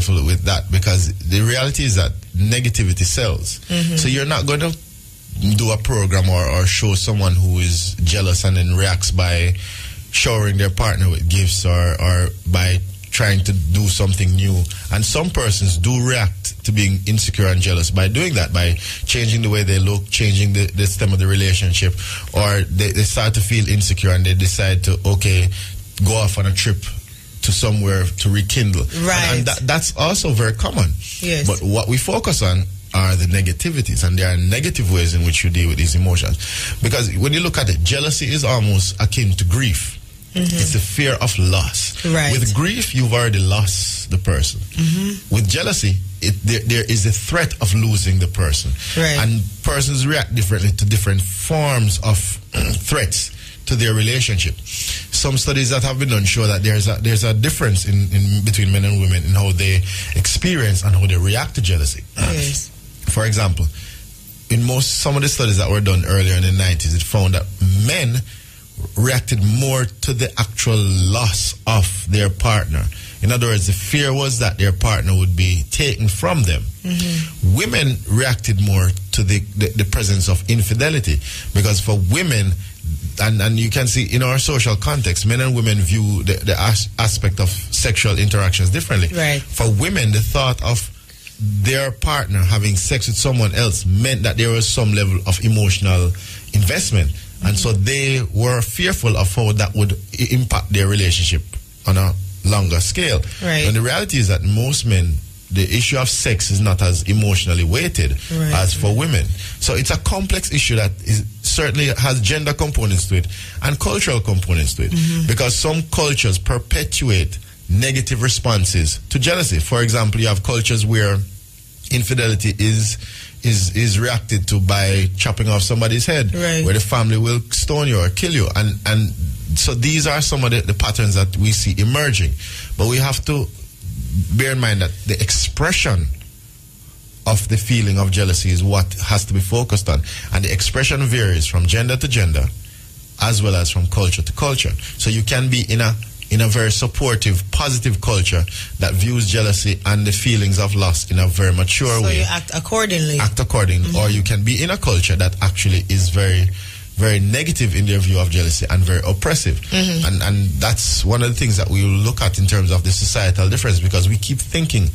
careful with that, because the reality is that negativity sells. So you're not going to do a program or show someone who is jealous and then reacts by showering their partner with gifts or by trying to do something new. And some persons do react to being insecure and jealous by doing that, by changing the way they look, changing the stem of the relationship, or they start to feel insecure and they decide to, okay, go off on a trip to somewhere to rekindle. Right. And that's also very common. Yes. But what we focus on are the negativities, and there are negative ways in which you deal with these emotions. Because when you look at it, jealousy is almost akin to grief. It's the fear of loss. Right. With grief, you've already lost the person. With jealousy, there is a threat of losing the person. Right. And persons react differently to different forms of threats to their relationship. Some studies that have been done show that there's a difference in between men and women in how they experience and how they react to jealousy. Yes. For example, in some of the studies that were done earlier in the 90s, it found that men reacted more to the actual loss of their partner. In other words, the fear was that their partner would be taken from them. Women reacted more to the presence of infidelity, because for women, and you can see in our social context, men and women view the aspect of sexual interactions differently. Right. For women, the thought of their partner having sex with someone else meant that there was some level of emotional investment. And so they were fearful of how that would impact their relationship on a longer scale. Right. And the reality is that most men, the issue of sex is not as emotionally weighted as for women. So it's a complex issue that certainly has gender components to it and cultural components to it. Because some cultures perpetuate negative responses to jealousy. For example, you have cultures where infidelity is reacted to by chopping off somebody's head, where the family will stone you or kill you. And so these are some of the patterns that we see emerging. But we have to bear in mind that the expression of the feeling of jealousy is what has to be focused on. And the expression varies from gender to gender, as well as from culture to culture. So you can be in a very supportive, positive culture that views jealousy and the feelings of loss in a very mature way. So you act accordingly. Or you can be in a culture that actually is very, very negative in their view of jealousy and very oppressive. And that's one of the things that we will look at in terms of the societal difference, because we keep thinking,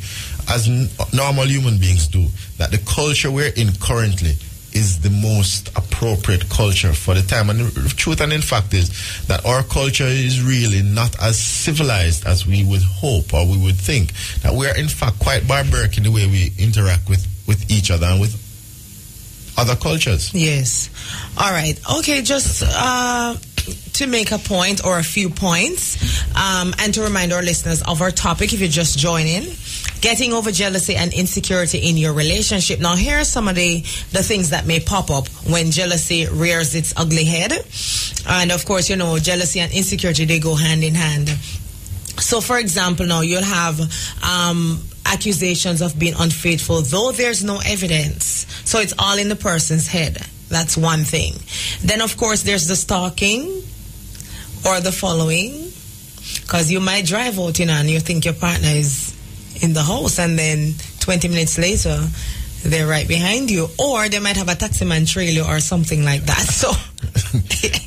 as normal human beings do, that the culture we're in currently is the most appropriate culture for the time. And the truth and in fact is that our culture is really not as civilized as we would hope or we would think. That we are in fact quite barbaric in the way we interact with each other and with other cultures. Yes. All right. Okay, just to make a point or a few points, and to remind our listeners of our topic, if you just join in, getting over jealousy and insecurity in your relationship. Now, here are some of the things that may pop up when jealousy rears its ugly head. And of course, jealousy and insecurity, they go hand in hand. So, for example, now you'll have accusations of being unfaithful, though there's no evidence. So it's all in the person's head. That's one thing. Then, of course, there's the stalking or the following, because you might drive out, and you think your partner is in the house, and then 20 minutes later, they're right behind you. Or they might have a taxi man trail you or something like that. So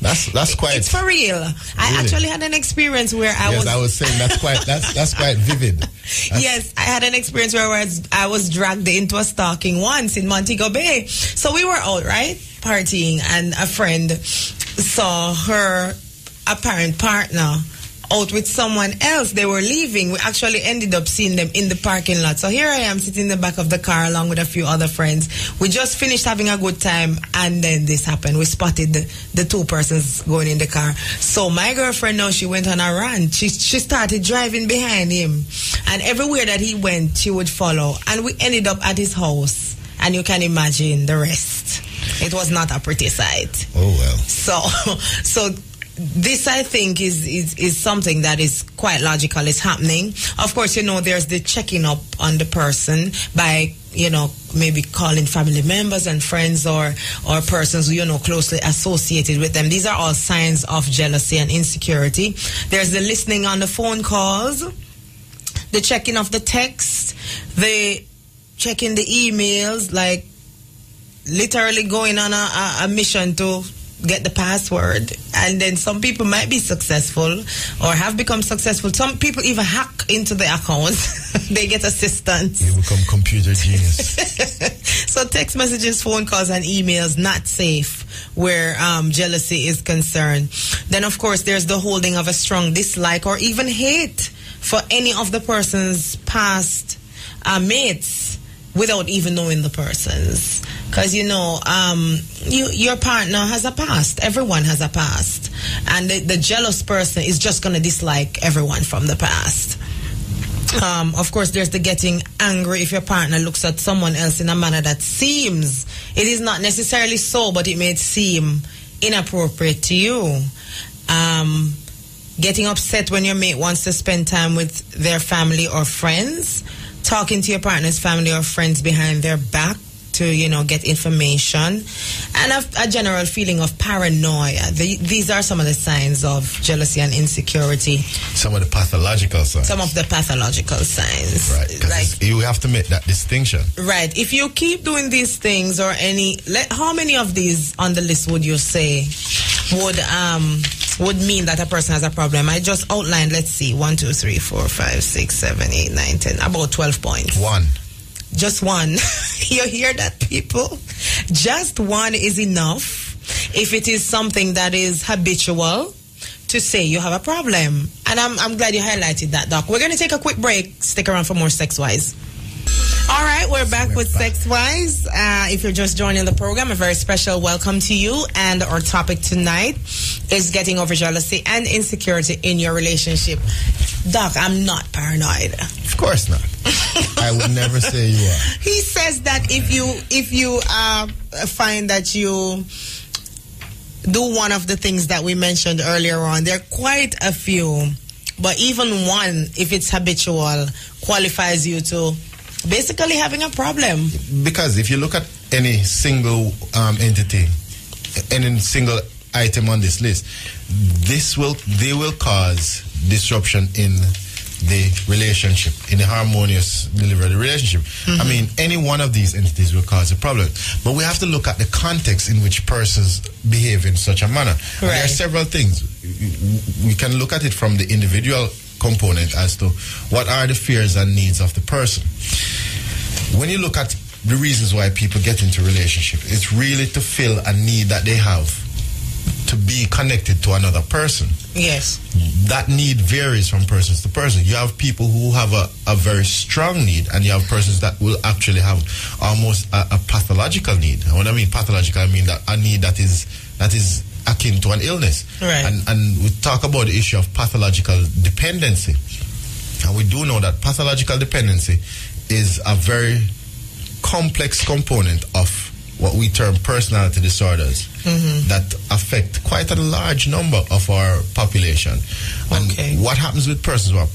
that's quite... It's for real. I actually had an experience where I was saying that's quite vivid. Yes, I had an experience where I was dragged into a stalking once in Montego Bay. So we were out, right, partying, and a friend saw her apparent partner out with someone else. They were leaving. We actually ended up seeing them in the parking lot. So here I am sitting in the back of the car along with a few other friends. We just finished having a good time, and then this happened. We spotted the two persons going in the car. So my girlfriend, now, she went on a rant. She started driving behind him, and everywhere that he went, she would follow. And we ended up at his house, and you can imagine the rest. It was not a pretty sight. Oh, well. So this, I think, is something that is quite logical. It's happening. Of course, there's the checking up on the person by, maybe calling family members and friends or persons who, closely associated with them. These are all signs of jealousy and insecurity. There's the listening on the phone calls, the checking of the text, they checking the emails, like literally going on a mission to get the password. And then some people might be successful or have become successful. Some people even hack into the accounts. They get assistance. You become computer genius. So text messages, phone calls, and emails not safe where jealousy is concerned. Then, of course, there's the holding of a strong dislike or even hate for any of the person's past mates without even knowing the persons. Because, you know, your partner has a past. Everyone has a past. And the jealous person is just going to dislike everyone from the past. Of course, there's the getting angry if your partner looks at someone else in a manner that seems, it is not necessarily so, but it may seem inappropriate to you. Getting upset when your mate wants to spend time with their family or friends. Talking to your partner's family or friends behind their back to, you know, get information. And a general feeling of paranoia. These are some of the signs of jealousy and insecurity. Some of the pathological signs. Some of the pathological signs. Right, because you have to make that distinction. Right. If you keep doing these things or how many of these on the list would you say would mean that a person has a problem? I just outlined, let's see, 1, 2, 3, 4, 5, 6, 7, 8, 9, 10, about 12 points. One. Just one. You hear that, people? Just one is enough if it is something that is habitual to say you have a problem. And I'm glad you highlighted that, Doc. We're going to take a quick break. Stick around for more Sex Wise. All right, we're back with Sex Wise. If you're just joining the program, a very special welcome to you. And our topic tonight is getting over jealousy and insecurity in your relationship. Doc, I'm not paranoid. Of course not. I would never say you are. He says that if you find that you do one of the things that we mentioned earlier on, there are quite a few, but even one, if it's habitual, qualifies you to basically having a problem. Because if you look at any single entity, any single item on this list, they will cause disruption in the relationship, in the harmonious delivery of the relationship. Mm-hmm. I mean, any one of these entities will cause a problem. But we have to look at the context in which persons behave in such a manner. Right. There are several things. We can look at it from the individual component as to what are the fears and needs of the person. When you look at the reasons why people get into relationship, it's really to fill a need that they have to be connected to another person. Yes. That need varies from person to person. You have people who have a very strong need, and you have persons that will actually have almost a pathological need. And when I mean pathological, I mean that a need that is akin to an illness. Right. And we talk about the issue of pathological dependency. And we do know that pathological dependency is a very complex component of what we term personality disorders that affect quite a large number of our population. And what happens with persons who are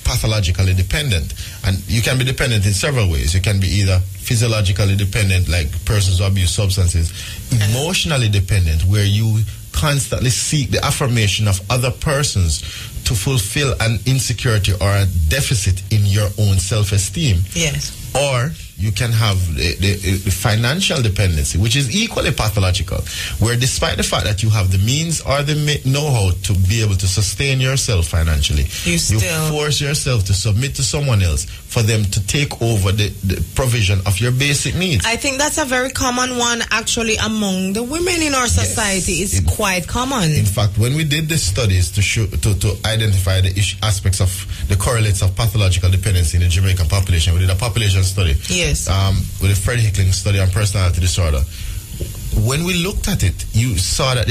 pathologically dependent? And you can be dependent in several ways. You can be either physiologically dependent, like persons who abuse substances, emotionally dependent, where you constantly seek the affirmation of other persons to fulfill an insecurity or a deficit in your own self-esteem. Yes. Or you can have the financial dependency, which is equally pathological, where despite the fact that you have the means or the know-how to be able to sustain yourself financially, you force yourself to submit to someone else for them to take over the provision of your basic needs. I think that's a very common one, actually, among the women in our society. Yes, it's quite common. In fact, when we did the studies to identify the aspects of the correlates of pathological dependency in the Jamaican population, we did a population study. Yes. With a Fred Hickling study on personality disorder. When we looked at it, you saw that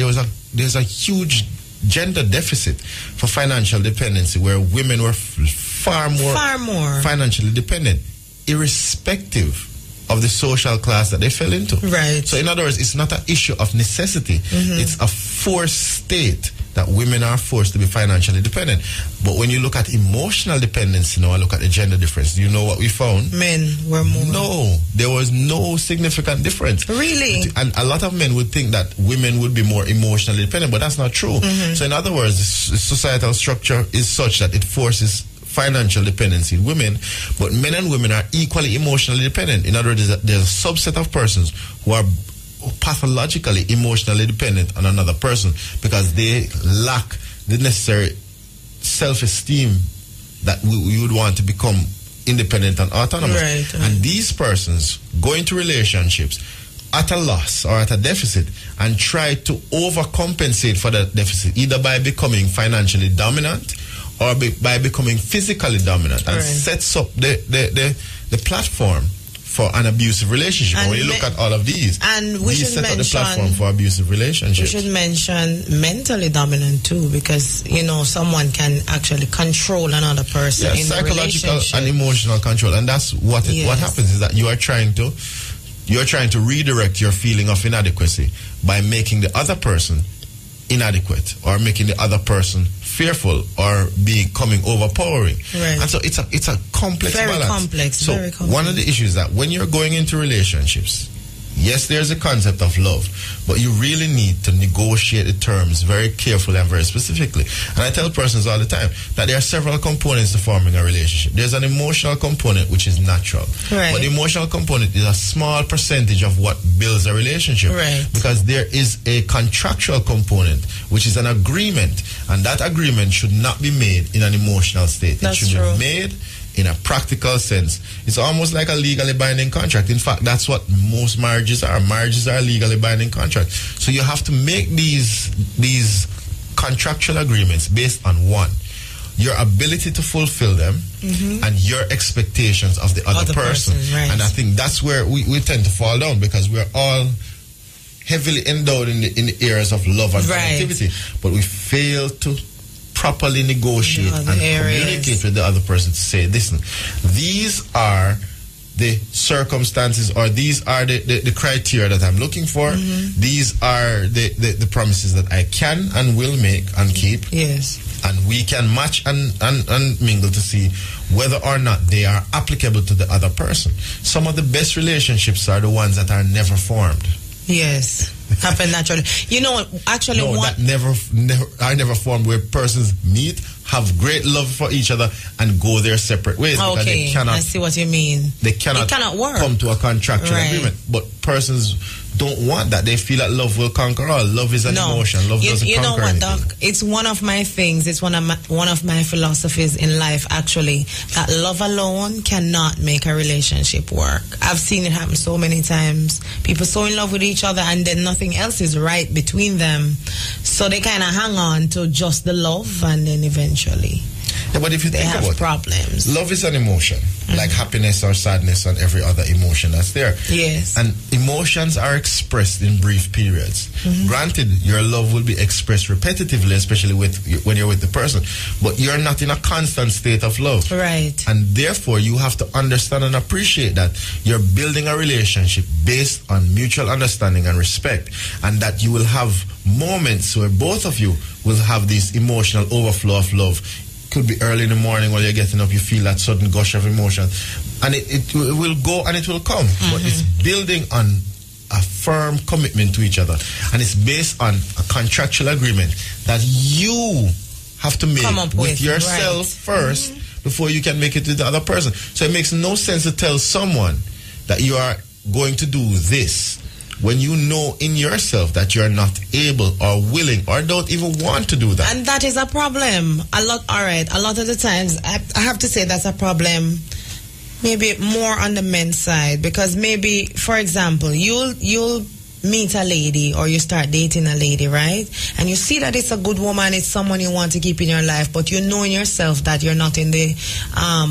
there's a huge gender deficit for financial dependency, where women were far more financially dependent, irrespective of the social class that they fell into. Right. So in other words, it's not an issue of necessity. It's a forced state that women are forced to be financially dependent. But when you look at emotional dependence, and look at the gender difference, do you know what we found? Men were more. No, there was no significant difference. Really? And a lot of men would think that women would be more emotionally dependent, but that's not true. So in other words, the societal structure is such that it forces financial dependency in women, but men and women are equally emotionally dependent. In other words, there's a subset of persons who are pathologically emotionally dependent on another person because they lack the necessary self-esteem that we would want to become independent and autonomous. Right. And these persons go into relationships at a loss or at a deficit and try to overcompensate for that deficit, either by becoming financially dominant or by becoming physically dominant, and sets up the platform for an abusive relationship. And when you look at all of these, and we should set mention up the platform for abusive relationships. We should mention mentally dominant too, because someone can actually control another person in psychological the relationship. and emotional control, and that's what what happens is that you are trying to redirect your feeling of inadequacy by making the other person inadequate or making the other person fearful or becoming overpowering. Right. And so it's a complex balance. Very complex. One of the issues is that when you're going into relationships, yes, there's a concept of love, but you really need to negotiate the terms very carefully and very specifically. And I tell persons all the time that there are several components to forming a relationship. There's an emotional component, which is natural. Right. But the emotional component is a small percentage of what builds a relationship. Right. Because there is a contractual component, which is an agreement. And that agreement should not be made in an emotional state. That's it should true. be made in a practical sense. It's almost like a legally binding contract. In fact, that's what most marriages are. Marriages are legally binding contracts. So you have to make these contractual agreements based on one, your ability to fulfill them, and your expectations of the other person. Right. And I think that's where we tend to fall down, because we're all heavily endowed in the areas of love and connectivity, but we fail to properly negotiate and communicate with the other person to say, listen, these are the circumstances, or these are the criteria that I'm looking for. These are the promises that I can and will make and keep. Yes. And we can match and mingle to see whether or not they are applicable to the other person. Some of the best relationships are the ones that are never formed. Yes, happen naturally. Actually, that never formed, where persons meet, have great love for each other, and go their separate ways. Because they cannot, I see what you mean. They cannot work. Come to a contractual agreement. But persons don't want that. They feel that love will conquer all. Love is an emotion. Love doesn't conquer anything. You know what, Doc? It's one of my things. It's one of my philosophies in life, actually, that love alone cannot make a relationship work. I've seen it happen so many times. People so in love with each other, and then nothing else is right between them. So they kind of hang on to just the love, and then eventually but if you think about it, problems. Love is an emotion, like happiness or sadness and every other emotion that's there. Yes. And emotions are expressed in brief periods. Granted, your love will be expressed repetitively, especially when you're with the person, but you're not in a constant state of love. Right. And therefore, you have to understand and appreciate that you're building a relationship based on mutual understanding and respect, and that you will have moments where both of you will have this emotional overflow of love. Could be early in the morning while you're getting up, you feel that sudden gush of emotion, and it will go and it will come. But it's building on a firm commitment to each other, and it's based on a contractual agreement that you have to make with yourself first before you can make it to the other person. So it makes no sense to tell someone that you are going to do this when you know in yourself that you're not able or willing or don't even want to do that. And that is a problem. A lot of the times, I have to say that's a problem maybe more on the men's side, because maybe, for example, you'll meet a lady, or you start dating a lady, right? And you see that it's a good woman, it's someone you want to keep in your life, but you know in yourself that you're not in the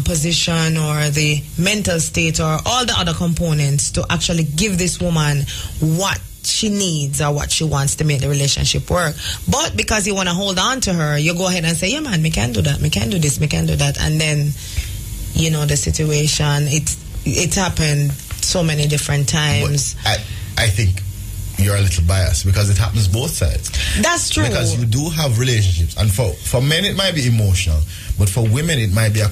position or the mental state or all the other components to actually give this woman what she needs or what she wants to make the relationship work. But because you want to hold on to her, you go ahead and say, yeah man, me can do that, me can do this, me can do that. And then, the situation, it's happened so many different times. But I think you're a little biased, because it happens both sides. That's true. Because you do have relationships, and for men it might be emotional, but for women it might be a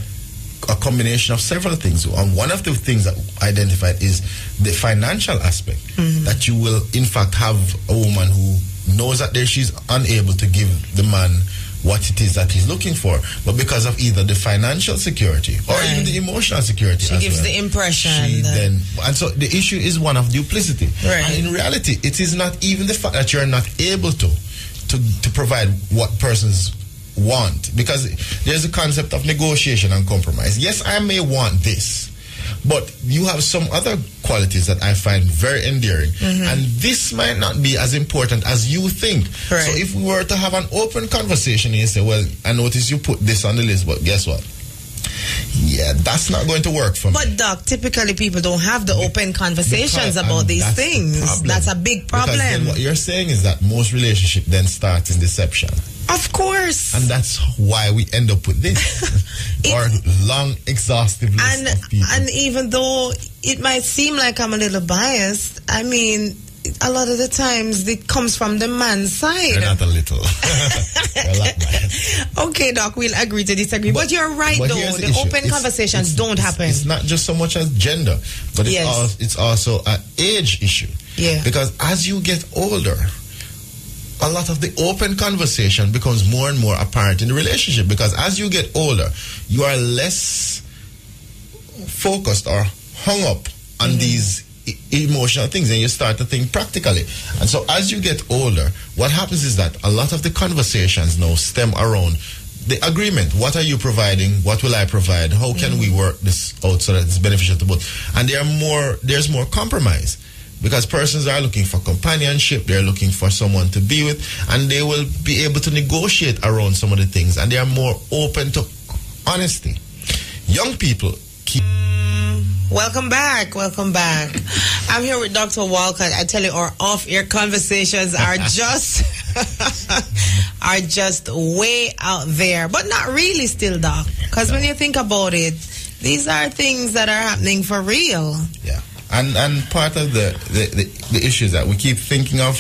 combination of several things. And one of the things that identified is the financial aspect, that you will in fact have a woman who knows that she's unable to give the man what it is that he's looking for, but because of either the financial security or even the emotional security, she gives the impression and so the issue is one of duplicity. And in reality, it is not even the fact that you're not able to provide what persons want, because there's a concept of negotiation and compromise. Yes, I may want this, but you have some other qualities that I find very endearing, and this might not be as important as you think. So if we were to have an open conversation and you say, well, I notice you put this on the list, but guess what? Yeah, that's not going to work for me. But Doc, typically people don't have the open conversations about these things. That's a big problem. Because then what you're saying is that most relationship then starts in deception. Of course. And that's why we end up with this. Or long, exhaustive list of people. And even though it might seem like I'm a little biased, I mean, a lot of the times it comes from the man's side. You're not a little. You're a lot biased. Okay, Doc, we'll agree to disagree. But you're right, though. The open conversations don't happen. It's not just so much as gender, but it's also an age issue. Yeah. Because as you get older, a lot of the open conversation becomes more and more apparent in the relationship, because as you get older, you are less focused or hung up on these emotional things, and you start to think practically. And so as you get older, what happens is that a lot of the conversations now stem around the agreement. What are you providing? What will I provide? How can we work this out so that it's beneficial to both? And there's more compromise, because persons are looking for companionship, they're looking for someone to be with, and they will be able to negotiate around some of the things, and they are more open to honesty. Young people keep... Welcome back. I'm here with Dr. Walcott. I tell you, our off-air conversations are just way out there, but not really still, Doc. Because when you think about it, these are things that are happening for real. Yeah. And part of the issue is that we keep thinking of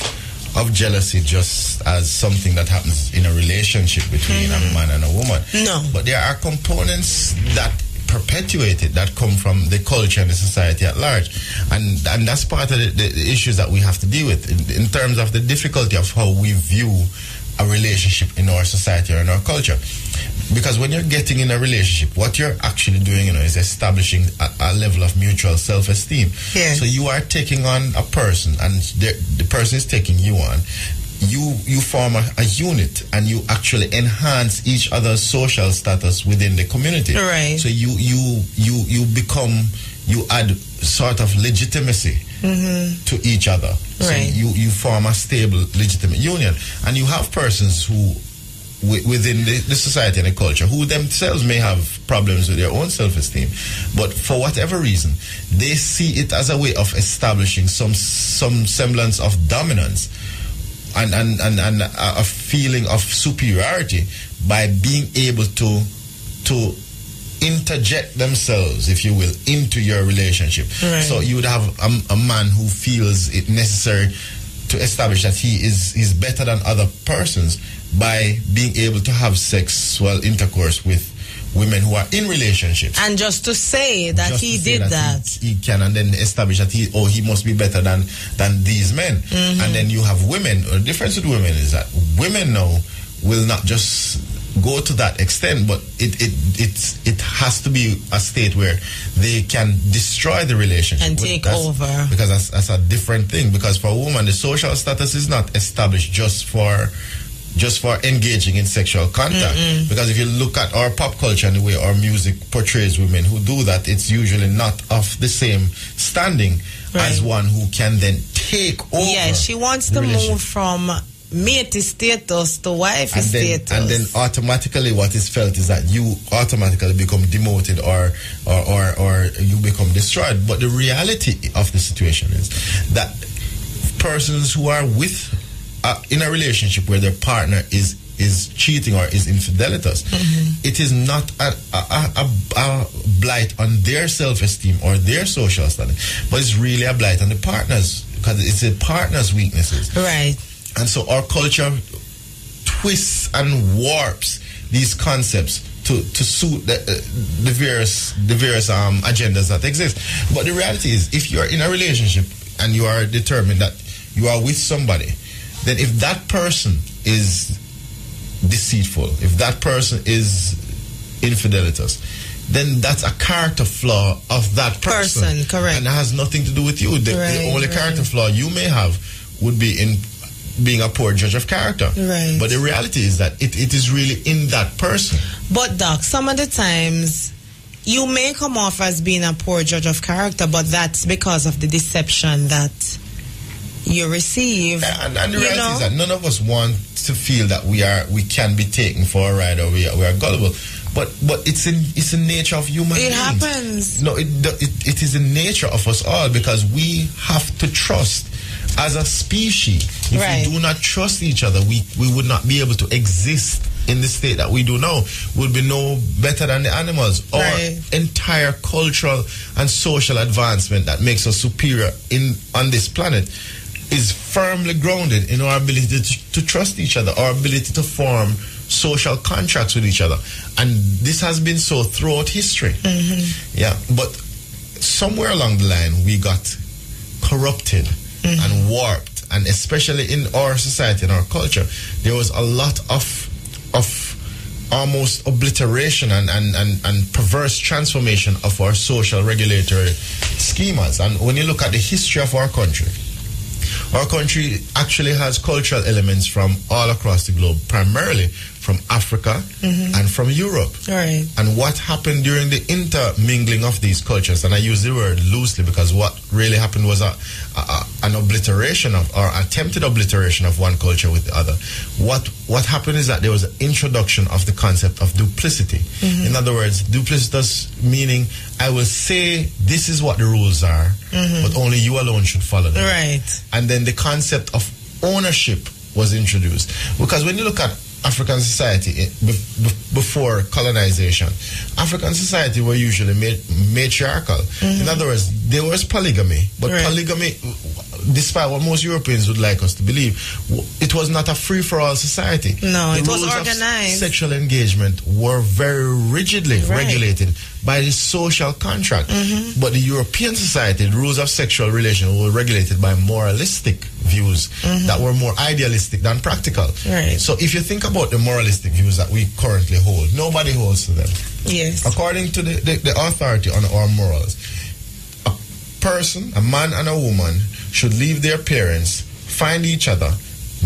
jealousy just as something that happens in a relationship between a man and a woman. No. But there are components that perpetuate it, that come from the culture and the society at large. And that's part of the issues that we have to deal with in terms of the difficulty of how we view a relationship in our society or in our culture. Because when you're getting in a relationship, what you're actually doing, is establishing a level of mutual self-esteem. Yeah. So you are taking on a person, and the person is taking you on. You form a unit, and you actually enhance each other's social status within the community. Right. So you add sort of legitimacy to each other. Right. So you form a stable, legitimate union, and you have persons who within the society and the culture who themselves may have problems with their own self-esteem, but for whatever reason they see it as a way of establishing some semblance of dominance and a feeling of superiority by being able to interject themselves, if you will, into your relationship. Right. So you would have a man who feels it necessary to establish that he is better than other persons by being able to have sexual intercourse with women who are in relationships. And just to say that he did that. He can, and then establish that he must be better than these men. And then you have women. The difference with women is that women now will not just go to that extent, but it has to be a state where they can destroy the relationship and take over, because that's a different thing. Because for a woman, the social status is not established just for engaging in sexual contact. Because if you look at our pop culture and the way our music portrays women who do that, it's usually not of the same standing as one who can then take over. Yeah, she wants to move from matey status to wifey status. And then automatically what is felt is that you automatically become demoted or you become destroyed. But the reality of the situation is that persons who are in a relationship where their partner is cheating or is infidelitous, it is not a blight on their self-esteem or their social standing, but it's really a blight on the partner's, because it's the partner's weaknesses. Right. And so our culture twists and warps these concepts to suit the various agendas that exist. But the reality is, if you are in a relationship and you are determined that you are with somebody, then if that person is deceitful, if that person is infidelitous, then that's a character flaw of that person. Correct. And it has nothing to do with you. The only character flaw you may have would be in being a poor judge of character. Right. But the reality is that it is really in that person. But Doc, some of the times you may come off as being a poor judge of character, but that's because of the deception that you receive. And the reality is that none of us want to feel that we can be taken for a ride or we are gullible. But it's in nature of human beings. It happens. No, it is in nature of us all, because we have to trust as a species. If we do not trust each other, we would not be able to exist in the state that we do now. We'll be no better than the animals. Our entire cultural and social advancement that makes us superior on this planet is firmly grounded in our ability to trust each other, our ability to form social contracts with each other. And this has been so throughout history. Yeah, but somewhere along the line we got corrupted and warped, and especially in our society and our culture, there was a lot of almost obliteration and perverse transformation of our social regulatory schemas. And when you look at the history of our country actually has cultural elements from all across the globe, primarily from Africa and from Europe. Right. And what happened during the intermingling of these cultures, and I use the word loosely because what really happened was an obliteration of, or attempted obliteration of, one culture with the other. What happened is that there was an introduction of the concept of duplicity. In other words, duplicitous meaning, I will say this is what the rules are, but only you alone should follow them. Right. And then the concept of ownership was introduced. Because when you look at African society before colonization, African society were usually matriarchal. In other words, there was polygamy, but polygamy, despite what most Europeans would like us to believe, it was not a free-for-all society. No, it was rules organized. Of sexual engagement were very rigidly regulated by the social contract. But the European society, the rules of sexual relation were regulated by moralistic views that were more idealistic than practical. So if you think about the moralistic views that we currently hold, nobody holds to them. Yes. According to the authority on our morals, a person, a man and a woman, should leave their parents, find each other,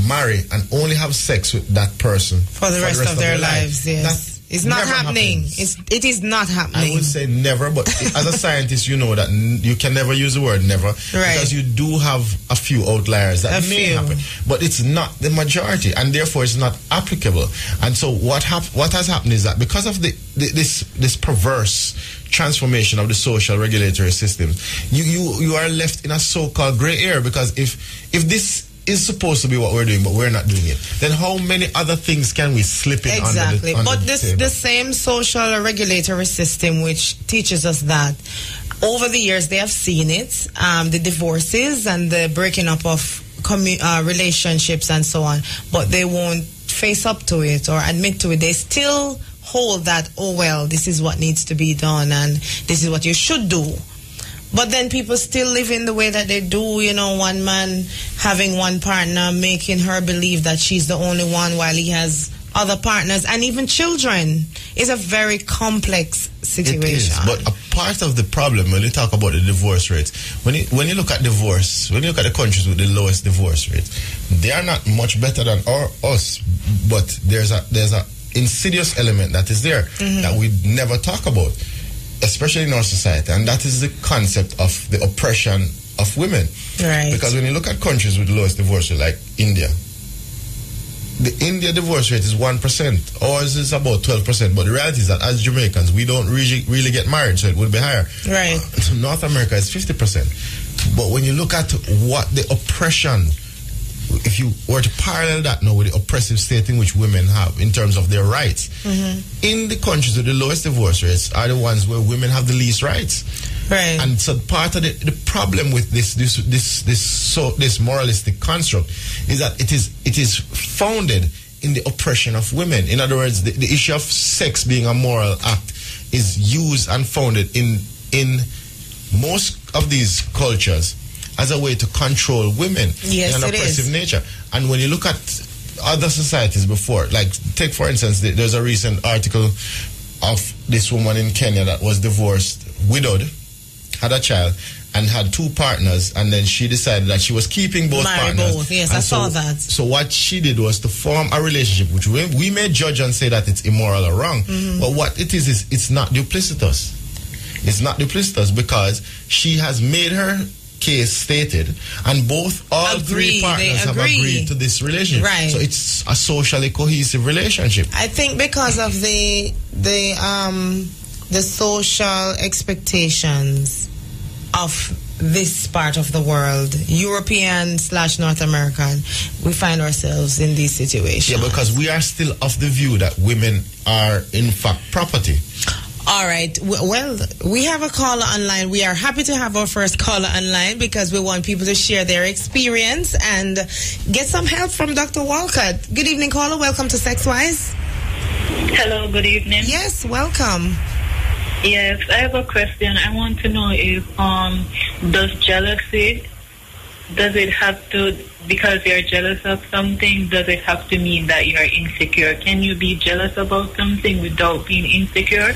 marry, and only have sex with that person for the rest of their lives. Yes. It's not happening. It is not happening. I would say never, but as a scientist, you know that you can never use the word never, because you do have a few outliers that may happen, but it's not the majority, and therefore it's not applicable. And so what has happened is that because of this perverse transformation of the social regulatory system, you are left in a so-called gray area, because if this is supposed to be what we're doing, but we're not doing it, then how many other things can we slip in under the but table? The same social regulatory system which teaches us that, over the years they have seen it, the divorces and the breaking up of relationships and so on, but they won't face up to it or admit to it. They still hold that, oh well, this is what needs to be done and this is what you should do. But then people still live in the way that they do, you know, one man having one partner, making her believe that she's the only one while he has other partners and even children. It's a very complex situation. It is, but a part of the problem when you talk about the divorce rates, when you look at divorce, when you look at the countries with the lowest divorce rates, they are not much better than us, but there's a insidious element that is there that we never talk about, especially in our society, and that is the concept of the oppression of women. Right. Because when you look at countries with the lowest divorce rate, like India, the India divorce rate is 1%. Ours is about 12%. But the reality is that as Jamaicans, we don't really get married, so it would be higher. Right. North America is 50%. But when you look at what the oppression, if you were to parallel that now with the oppressive state in which women have in terms of their rights, in the countries with the lowest divorce rates are the ones where women have the least rights. Right. And so part of the problem with this moralistic construct is that it is founded in the oppression of women. In other words, the issue of sex being a moral act is used and founded in most of these cultures as a way to control women in an oppressive nature. And when you look at other societies before. Like, take for instance, there's a recent article of this woman in Kenya that was divorced, widowed, had a child, and had 2 partners, and then she decided that she was keeping both partners. Both. Yes, and I saw that. So what she did was to form a relationship, which we may judge and say that it's immoral or wrong, but what it is it's not duplicitous. It's not duplicitous because she has made her case stated, and all 3 partners have agreed to this relationship. Right. So it's a socially cohesive relationship. I think because of the social expectations of this part of the world, European/North American, we find ourselves in these situations. Yeah, because we are still of the view that women are in fact property. All right. Well, we have a caller online. We are happy to have our first caller online because we want people to share their experience and get some help from Dr. Walcott. Good evening, caller. Welcome to Sexwise. Hello, good evening. Yes, welcome. Yes, I have a question. I want to know if does jealousy, does it have to, because you're jealous of something, does it have to mean that you're insecure? Can you be jealous about something without being insecure?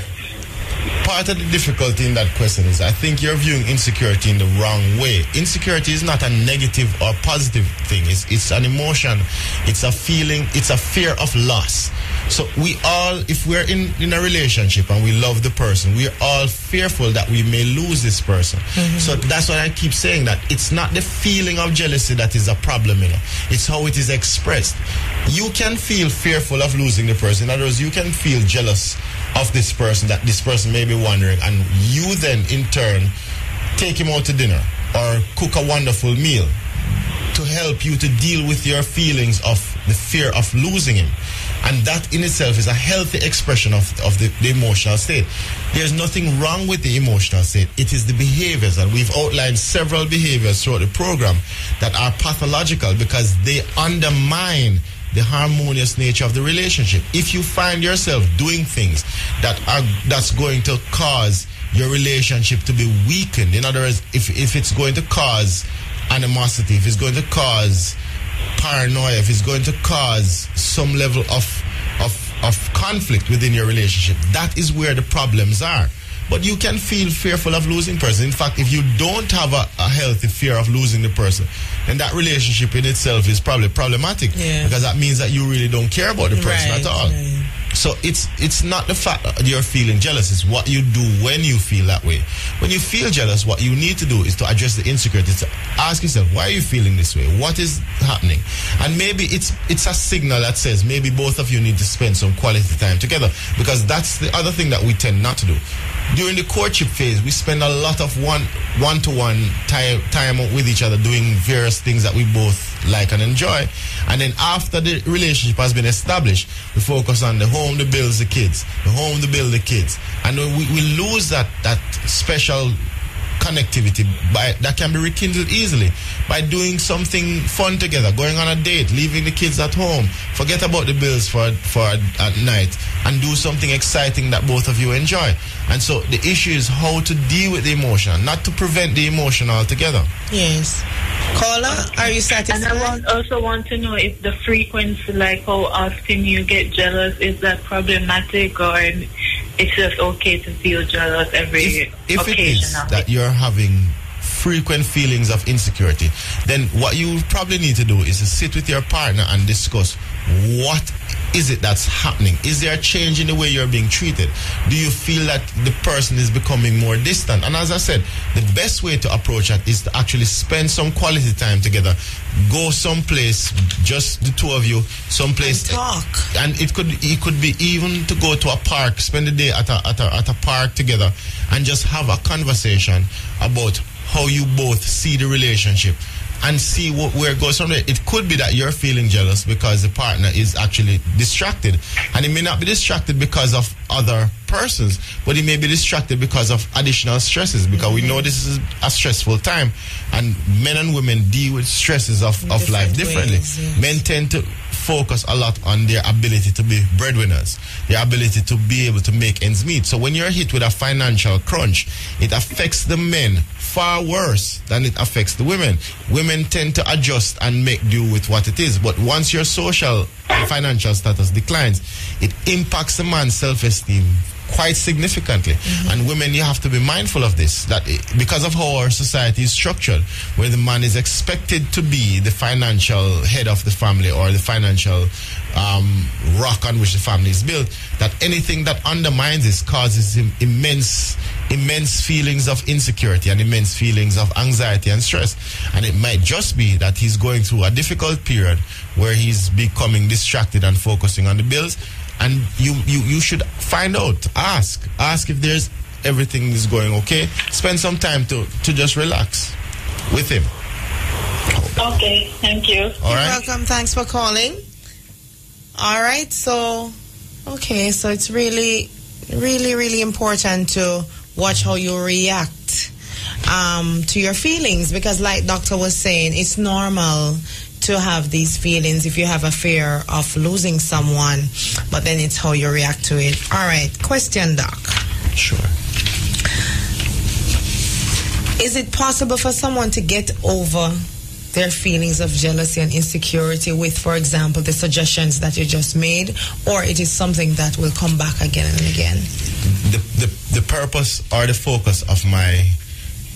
Part of the difficulty in that question is I think you're viewing insecurity in the wrong way. Insecurity is not a negative or positive thing. It's an emotion. It's a feeling. It's a fear of loss. So we all, if we're in a relationship and we love the person, we're all fearful that we may lose this person. So that's why I keep saying that it's not the feeling of jealousy that is a problem, It's how it is expressed. You can feel fearful of losing the person. In other words, you can feel jealous of this person, that this person may be wondering, and you then in turn take him out to dinner or cook a wonderful meal to help you to deal with your feelings of the fear of losing him. And that in itself is a healthy expression of the emotional state. There's nothing wrong with the emotional state. It is the behaviors, and we've outlined several behaviors throughout the program that are pathological because they undermine the harmonious nature of the relationship. If you find yourself doing things that's going to cause your relationship to be weakened, in other words, if it's going to cause animosity, if it's going to cause paranoia, if it's going to cause some level of conflict within your relationship, that is where the problems are. But you can feel fearful of losing person. In fact, if you don't have a healthy fear of losing the person, then that relationship in itself is probably problematic, because that means that you really don't care about the person at all. Right. So it's not the fact that you're feeling jealous, it's what you do when you feel that way. When you feel jealous, what you need to do is to address the insecurity, to ask yourself, why are you feeling this way? What is happening? And maybe it's a signal that says maybe both of you need to spend some quality time together, because that's the other thing that we tend not to do. During the courtship phase, we spend a lot of one-to-one time with each other doing various things that we both like and enjoy. And then after the relationship has been established, we focus on the home, the bills, the kids. The home, the bill, the kids. And we lose that special connectivity that can be rekindled easily by doing something fun together, going on a date, leaving the kids at home, forget about the bills for at night, and do something exciting that both of you enjoy. And so the issue is how to deal with the emotion, not to prevent the emotion altogether. Yes. Caller, are you satisfied? And I also want to know if the frequency, like how often you get jealous, is that problematic, or it's just okay to feel jealous every occasion? If it is that you're having frequent feelings of insecurity, then what you probably need to do is to sit with your partner and discuss what is it that's happening. Is there a change in the way you're being treated? Do you feel that the person is becoming more distant? And as I said, the best way to approach that is to actually spend some quality time together. Go someplace, just the two of you, someplace, and talk. And it could be even to go to a park, spend the day at a park together, and just have a conversation about how you both see the relationship and see where it goes from there. It could be that you're feeling jealous because the partner is actually distracted, and it may not be distracted because of other persons, but it may be distracted because of additional stresses, because we know this is a stressful time, and men and women deal with stresses of life differently. Yes. Men tend to focus a lot on their ability to be breadwinners, their ability to be able to make ends meet. So when you're hit with a financial crunch, it affects the men far worse than it affects the women. Women tend to adjust and make do with what it is. But once your social and financial status declines, it impacts a man's self-esteem quite significantly. And women, you have to be mindful of this, that because of how our society is structured, where the man is expected to be the financial head of the family or the financial rock on which the family is built, that anything that undermines this causes him immense feelings of insecurity and immense feelings of anxiety and stress. And it might just be that he's going through a difficult period where he's becoming distracted and focusing on the bills. And you should find out, ask if there's everything is going okay. Spend some time to just relax with him. Okay, thank you. All right. You're welcome. Thanks for calling. All right. So it's really, really, really important to watch how you react to your feelings, because like Doctor was saying, it's normal to have these feelings if you have a fear of losing someone, but then it's how you react to it. All right, question, Doc. Sure. Is it possible for someone to get over their feelings of jealousy and insecurity with, for example, the suggestions that you just made, or it is something that will come back again and again? The purpose or the focus of my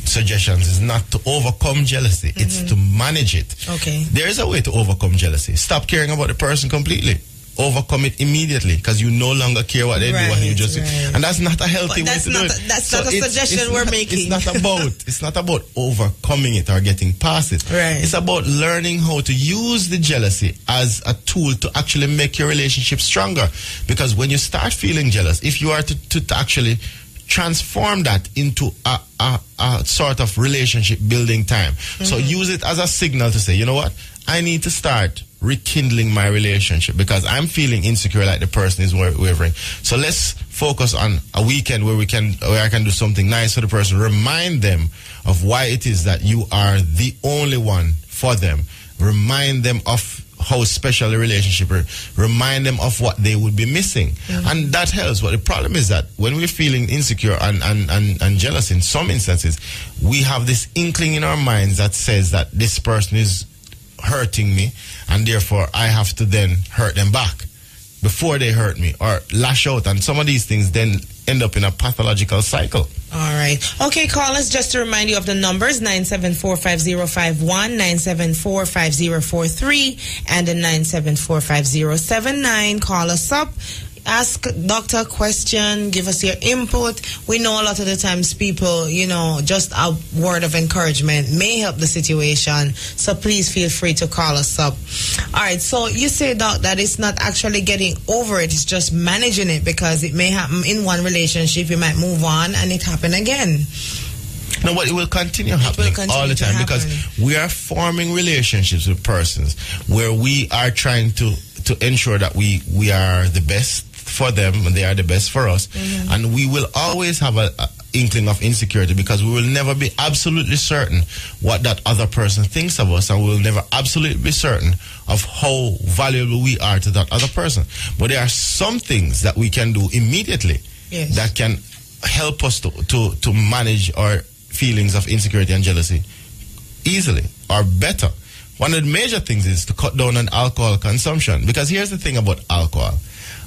suggestions is not to overcome jealousy, it's to manage it. Okay. There is a way to overcome jealousy. Stop caring about the person completely. Overcome it immediately, because you no longer care what they do, and you just and that's not a healthy way to do it. That's not a suggestion we're making. It's not about overcoming it or getting past it. Right. It's about learning how to use the jealousy as a tool to actually make your relationship stronger. Because when you start feeling jealous, if you are to actually transform that into a sort of relationship building time. So use it as a signal to say, you know what, I need to start rekindling my relationship because I'm feeling insecure, like the person is wavering. So let's focus on a weekend where I can do something nice for the person. Remind them of why it is that you are the only one for them. Remind them of how special the relationship is. Remind them of what they would be missing. And that helps. But the problem is that when we're feeling insecure and jealous in some instances, we have this inkling in our minds that says that this person is hurting me, and therefore I have to then hurt them back before they hurt me or lash out. And some of these things then end up in a pathological cycle. All right. Okay, callers, just to remind you of the numbers, 974-5051, 974-5043, and the 974-5079. Call us up. Ask Doctor a question, give us your input. We know a lot of the times people, just a word of encouragement may help the situation. So please feel free to call us up. All right, so you say, Doc, that it's not actually getting over it, it's just managing it, because it may happen in one relationship, you might move on and it happen again. No, but it will continue happening all the time, because we are forming relationships with persons where we are trying to ensure that we are the best for them and they are the best for us. And we will always have a inkling of insecurity, because we will never be absolutely certain what that other person thinks of us, and we will never absolutely be certain of how valuable we are to that other person. But there are some things that we can do immediately that can help us to manage our feelings of insecurity and jealousy easily or better. One of the major things is to cut down on alcohol consumption, because here's the thing about alcohol.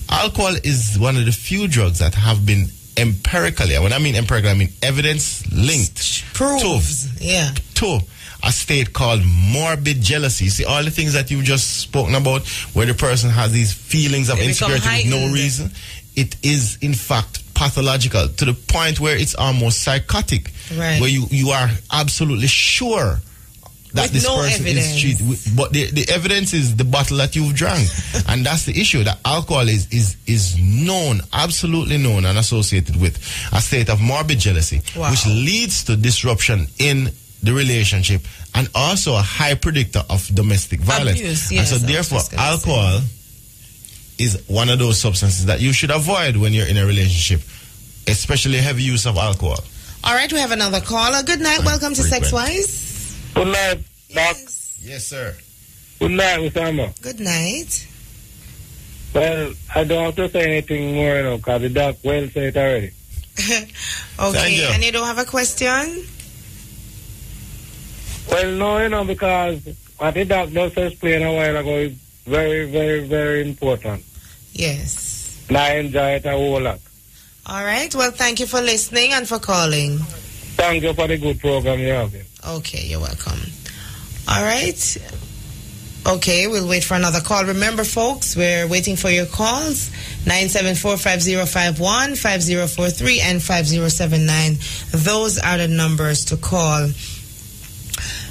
Alcohol is one of the few drugs that have been empirically, when I mean empirically, I mean evidence linked to a state called morbid jealousy. See, all the things that you've just spoken about, where the person has these feelings of insecurity with no reason, it is in fact pathological, to the point where it's almost psychotic, where you are absolutely sure that this person is cheating. But the evidence is the bottle that you've drank. And that's the issue, that alcohol is known, absolutely known and associated with a state of morbid jealousy, which leads to disruption in the relationship and also a high predictor of domestic violence. Abuse, yes, and so therefore alcohol is one of those substances that you should avoid when you're in a relationship, especially heavy use of alcohol. All right, we have another caller. Good night. Welcome to Sexwise. Good night, Doc. Yes, sir. Good night, Usama. Good night. Well, I don't have to say anything more, because the Doc well said it already. Okay, and you don't have a question? Well, no, because what the doctor explained a while ago is very, very, very important. Yes. And I enjoy it a whole lot. All right. Well, thank you for listening and for calling. Thank you for the good program you have. Okay, you're welcome. All right. Okay, we'll wait for another call. Remember, folks, we're waiting for your calls. 974-5051, 5043, and 5079. Those are the numbers to call.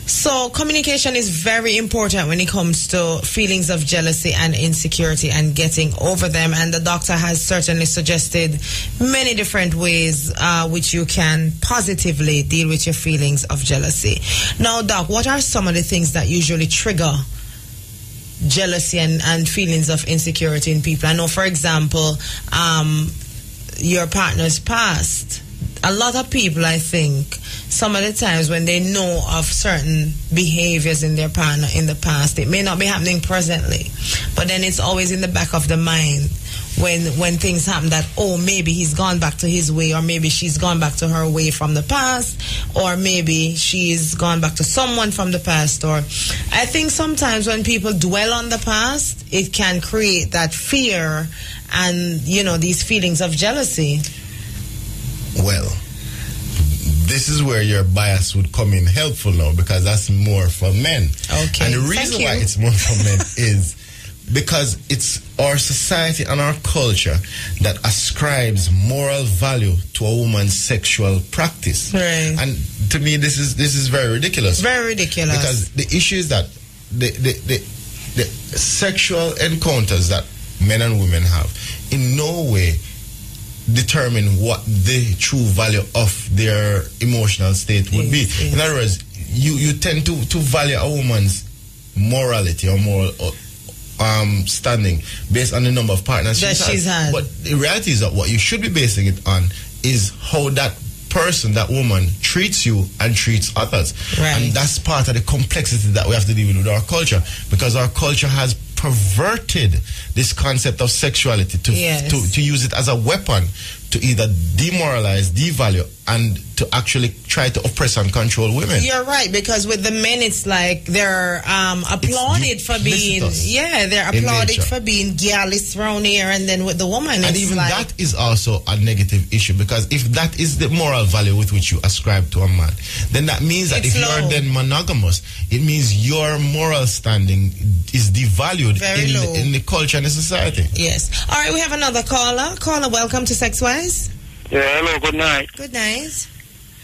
So communication is very important when it comes to feelings of jealousy and insecurity and getting over them. And the doctor has certainly suggested many different ways which you can positively deal with your feelings of jealousy. Now, Doc, what are some of the things that usually trigger jealousy and feelings of insecurity in people? I know, for example, your partner's past. A lot of people, I think, some of the times when they know of certain behaviors in their partner in the past, it may not be happening presently, but then it's always in the back of the mind when things happen that, oh, maybe he's gone back to his way, or maybe she's gone back to her way from the past, or maybe she's gone back to someone from the past. Or I think sometimes when people dwell on the past, it can create that fear and, these feelings of jealousy. Well, this is where your bias would come in helpful now, because that's more for men. Okay. And the reason why it's more for men is because it's our society and our culture that ascribes moral value to a woman's sexual practice. Right. And to me, this is very ridiculous. Very ridiculous. Because the issue is that the sexual encounters that men and women have in no way determine what the true value of their emotional state would be. Yes. In other words, you tend to value a woman's morality or moral standing based on the number of partners she's had. But the reality is that what you should be basing it on is how that person, that woman, treats you and treats others. Right. And that's part of the complexity that we have to deal with our culture, because our culture has perverted this concept of sexuality to use it as a weapon to either demoralize, devalue, and to actually try to oppress and control women. You're right, because with the men, it's like they're applauded for being, they're applauded for being gallus around here, and then with the woman, and it's even like, that is also a negative issue, because if that is the moral value with which you ascribe to a man, then that means that if you're then monogamous, it means your moral standing is devalued in the culture and the society. Yes. All right, we have another caller. Caller, welcome to Sex Wise. Yeah, hello, good night. Good night.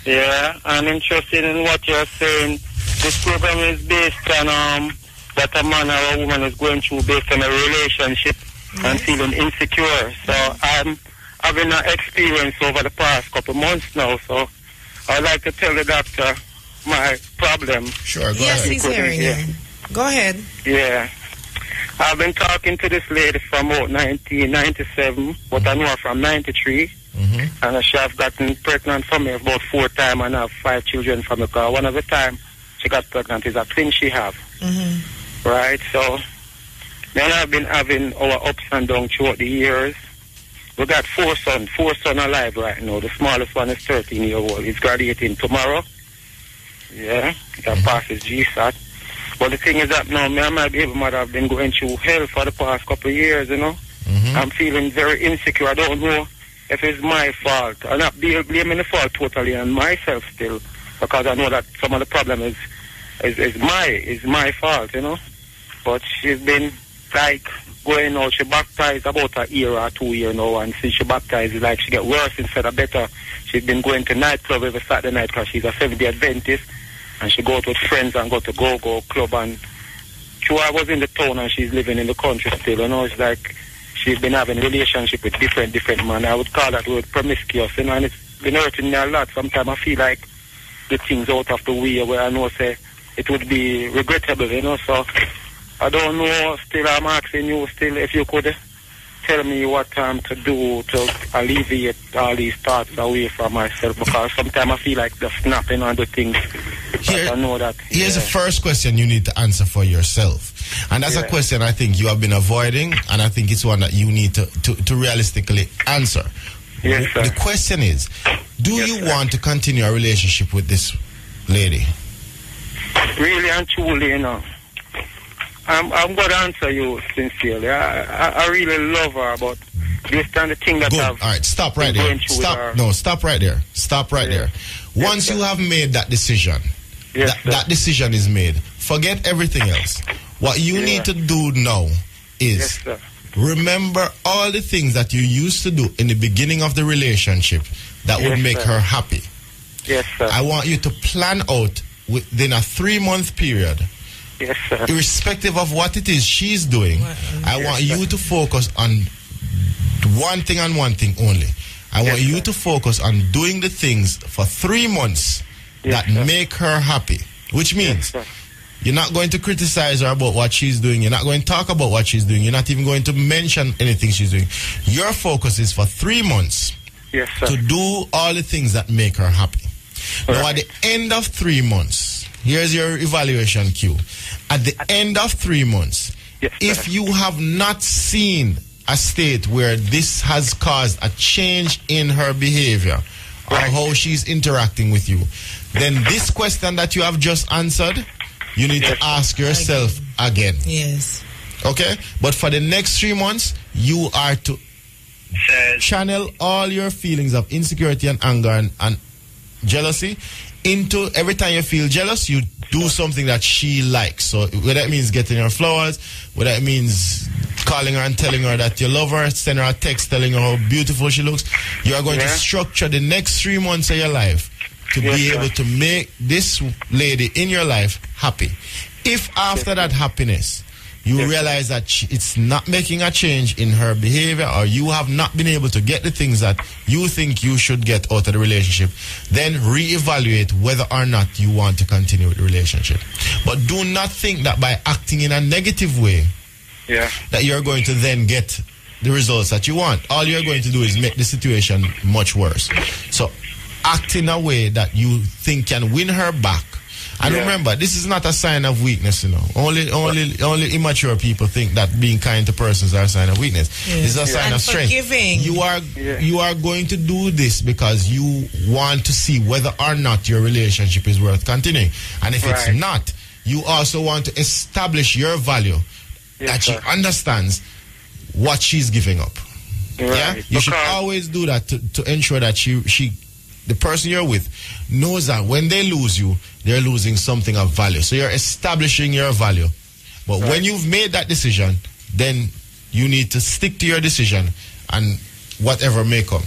Yeah, I'm interested in what you're saying. This program is based on that a man or a woman is going through based on a relationship and feeling insecure. So I'm having an experience over the past couple months now, so I'd like to tell the doctor my problem. Sure, go yes, ahead. he's hearing you. Go ahead. Yeah. I've been talking to this lady from about 1997, but I know her from 93. And she have gotten pregnant from me about 4 times and have 5 children from me. Because one of the time she got pregnant is a twin she have. Right? So then I've been having our ups and downs throughout the years. We got 4 sons alive right now. The smallest one is 13 years old. He's graduating tomorrow. Yeah, he passes GSAT. But the thing is that now me and my baby mother have been going through hell for the past couple of years, I'm feeling very insecure. I don't know if it's my fault. I'm not blaming the fault totally on myself still, because I know that some of the problem is my fault, But she's been like going out. She baptized about a year or 2 years now, and since she baptized, it's like she get worse instead of better. She's been going to nightclub every Saturday night because she's a Seventh-day Adventist, and she go out with friends and go to go-go club. And I was in the town and she's living in the country still, It's like she's been having a relationship with different men. I would call that word promiscuous, and it's been hurting me a lot. Sometimes I feel like the things out of the way where I know say it would be regrettable, So I don't know. Still, I'm asking you still if you could tell me what to do to alleviate all these thoughts away from myself, because sometimes I feel like they're snapping on the things. I know that. Here's the first question you need to answer for yourself. And that's a question I think you have been avoiding, and I think it's one that you need to realistically answer. Yes, sir. The question is, do you want to continue a relationship with this lady? really and truly, you know, I'm going to answer you sincerely. I really love her, but based on the thing that Good. All right, stop right there. Stop right there. Stop right there. Once you have made that decision, that decision is made. Forget everything else. What you need to do now is remember all the things that you used to do in the beginning of the relationship that would make her happy. Yes, sir. I want you to plan out within a 3-month period. Yes, sir. Irrespective of what it is she's doing, I want you to focus on one thing and one thing only. I want you to focus on doing the things for 3 months that make her happy. Which means you're not going to criticize her about what she's doing. You're not going to talk about what she's doing. You're not even going to mention anything she's doing. Your focus is for 3 months to do all the things that make her happy. Now, at the end of 3 months, here's your evaluation cue. At the end of 3 months, if you have not seen a state where this has caused a change in her behavior or how she's interacting with you, then this question that you have just answered, you need to ask yourself again. Yes. Okay? But for the next 3 months, you are to channel all your feelings of insecurity and anger and jealousy into, every time you feel jealous, you do something that she likes. So whether it means getting her flowers, whether it means calling her and telling her that you love her, send her a text telling her how beautiful she looks, you are going to structure the next 3 months of your life to be able to make this lady in your life happy. If after that happiness you realize that it's not making a change in her behavior, or you have not been able to get the things that you think you should get out of the relationship, then reevaluate whether or not you want to continue with the relationship. But do not think that by acting in a negative way that you're going to then get the results that you want. All you're going to do is make the situation much worse. So act in a way that you think can win her back. And remember, this is not a sign of weakness, you know. Only immature people think that being kind to persons are a sign of weakness. It's a sign of strength. Forgiving. You are going to do this because you want to see whether or not your relationship is worth continuing. And if it's not, you also want to establish your value, that she understands what she's giving up. You should always do that to ensure that she the person you're with knows that when they lose you, they're losing something of value. So you're establishing your value. But when you've made that decision, then you need to stick to your decision and whatever may come.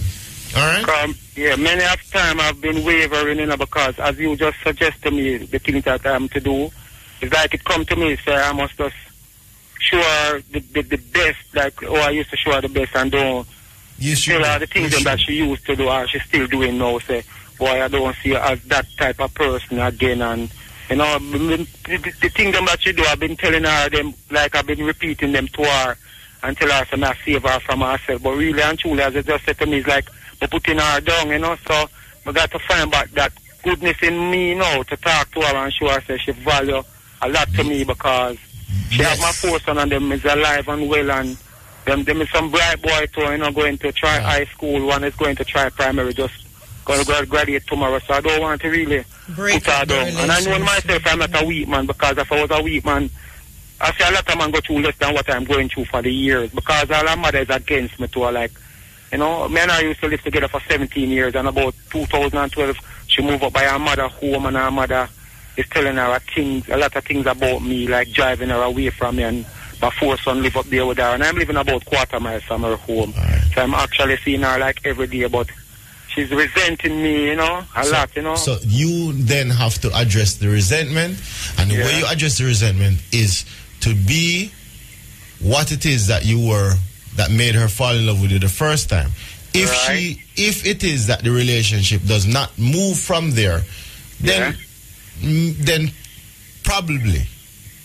All right? Many of time I've been wavering, you know, because as you just suggest to me, the things that I'm to do, it's like it come to me, so I must just show her the best, like, I used to show her the best and don't tell her the things that she used to do or she's still doing now. Say, boy, I don't see her as that type of person again. And, you know, the things that she do, I've been telling her them, like I've been repeating them to her until I say, I save her from herself. But really and truly, as I just said to me, it's like I'm putting her down, you know. So I got to find back that goodness in me, you know, to talk to her and show her that she value a lot to me, because she has my 4 sons and them is alive and well, and them is some bright boy too, you know, going to try high school. One is going to try primary, just going to graduate tomorrow. So I don't want to really put her down. And I know myself I'm not a weak man, because if I was a weak man, I see a lot of men go through less than what I'm going through for the years, because all her mother is against me too. Like, you know, me and her used to live together for 17 years, and about 2012 she moved up by her mother home, and her mother is telling her a lot of things about me, like driving her away from me, and my 4 sons live up there with her, and I'm living about 1/4 mile from her home. So I'm actually seeing her like every day, but she's resenting me, you know, a lot, you know. So you then have to address the resentment, and the way you address the resentment is to be what it is that you were, that made her fall in love with you the first time. If it is that the relationship does not move from there, then probably,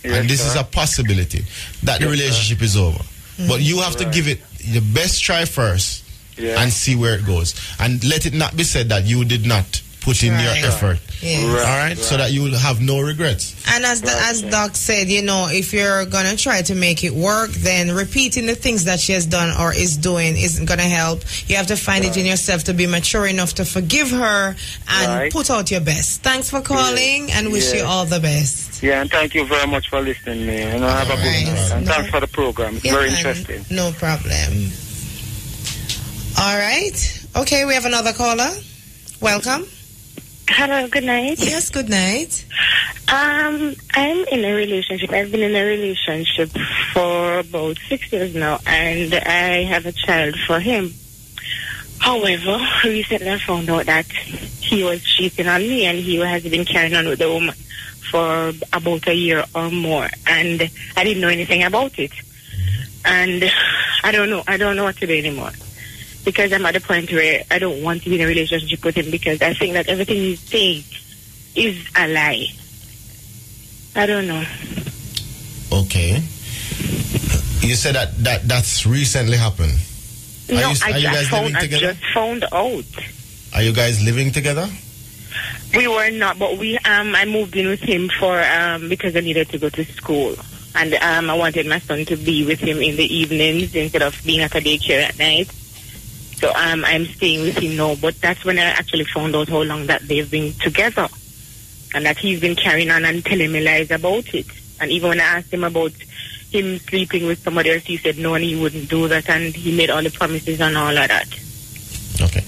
and this is a possibility, that the relationship is over. But you have to give it the best try first and see where it goes. And let it not be said that you did not put in your effort. Yeah. All right, so that you will have no regrets. And as Doc said, you know, if you're gonna try to make it work, then repeating the things that she has done or is doing isn't gonna help. You have to find it in yourself to be mature enough to forgive her and put out your best. Thanks for calling and wish you all the best. Yeah, and thank you very much for listening, man. And have a good night. And thanks for the program. It's very interesting. No problem. All right. Okay, we have another caller. Welcome. Hello, good night. Yes, good night. I'm in a relationship. I've been in a relationship for about 6 years now, and I have a child for him. However, recently I found out that he was cheating on me, and he has been carrying on with the woman for about a year or more, and I didn't know anything about it. And I don't know what to do anymore. Because I'm at the point where I don't want to be in a relationship with him because I think that everything he's saying is a lie. I don't know. Okay. You said that's recently happened. No, I just found out. Are you guys living together? We were not, but I moved in with him for because I needed to go to school. And I wanted my son to be with him in the evenings instead of being at a daycare at night. So I'm staying with him now, but that's when I actually found out how long that they've been together and that he's been carrying on and telling me lies about it. And even when I asked him about him sleeping with somebody else, he said no and he wouldn't do that, and he made all the promises and all of that. Okay.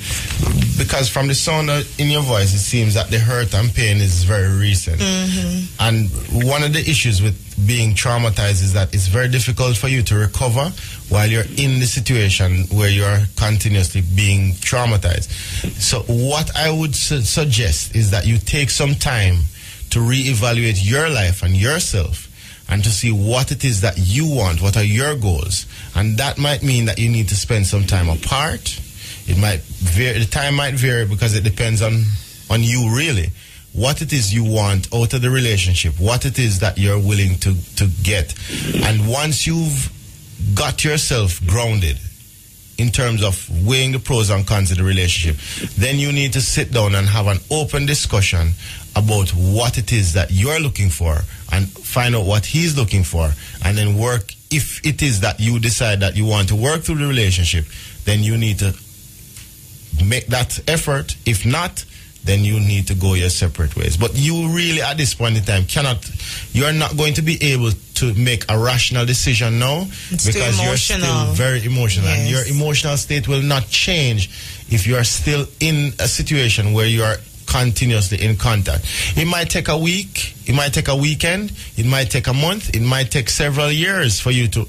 Because from the sound in your voice, it seems that the hurt and pain is very recent. Mm-hmm. And one of the issues with being traumatized is that it's very difficult for you to recover while you're in the situation where you're continuously being traumatized. So what I would suggest is that you take some time to reevaluate your life and yourself and to see what it is that you want, what are your goals. And that might mean that you need to spend some time apart. It might vary, the time might vary because it depends on you really. What it is you want out of the relationship, what it is that you're willing to get. And once you've got yourself grounded in terms of weighing the pros and cons of the relationship, then you need to sit down and have an open discussion about what it is that you're looking for and find out what he's looking for, and then work. If it is that you decide that you want to work through the relationship, then you need to make that effort. If not, then you need to go your separate ways. But you really, at this point in time, you're not going to be able to make a rational decision now because you're still very emotional. Yes. And your emotional state will not change if you are still in a situation where you are continuously in contact. It might take a week, it might take a weekend, it might take a month, it might take several years for you to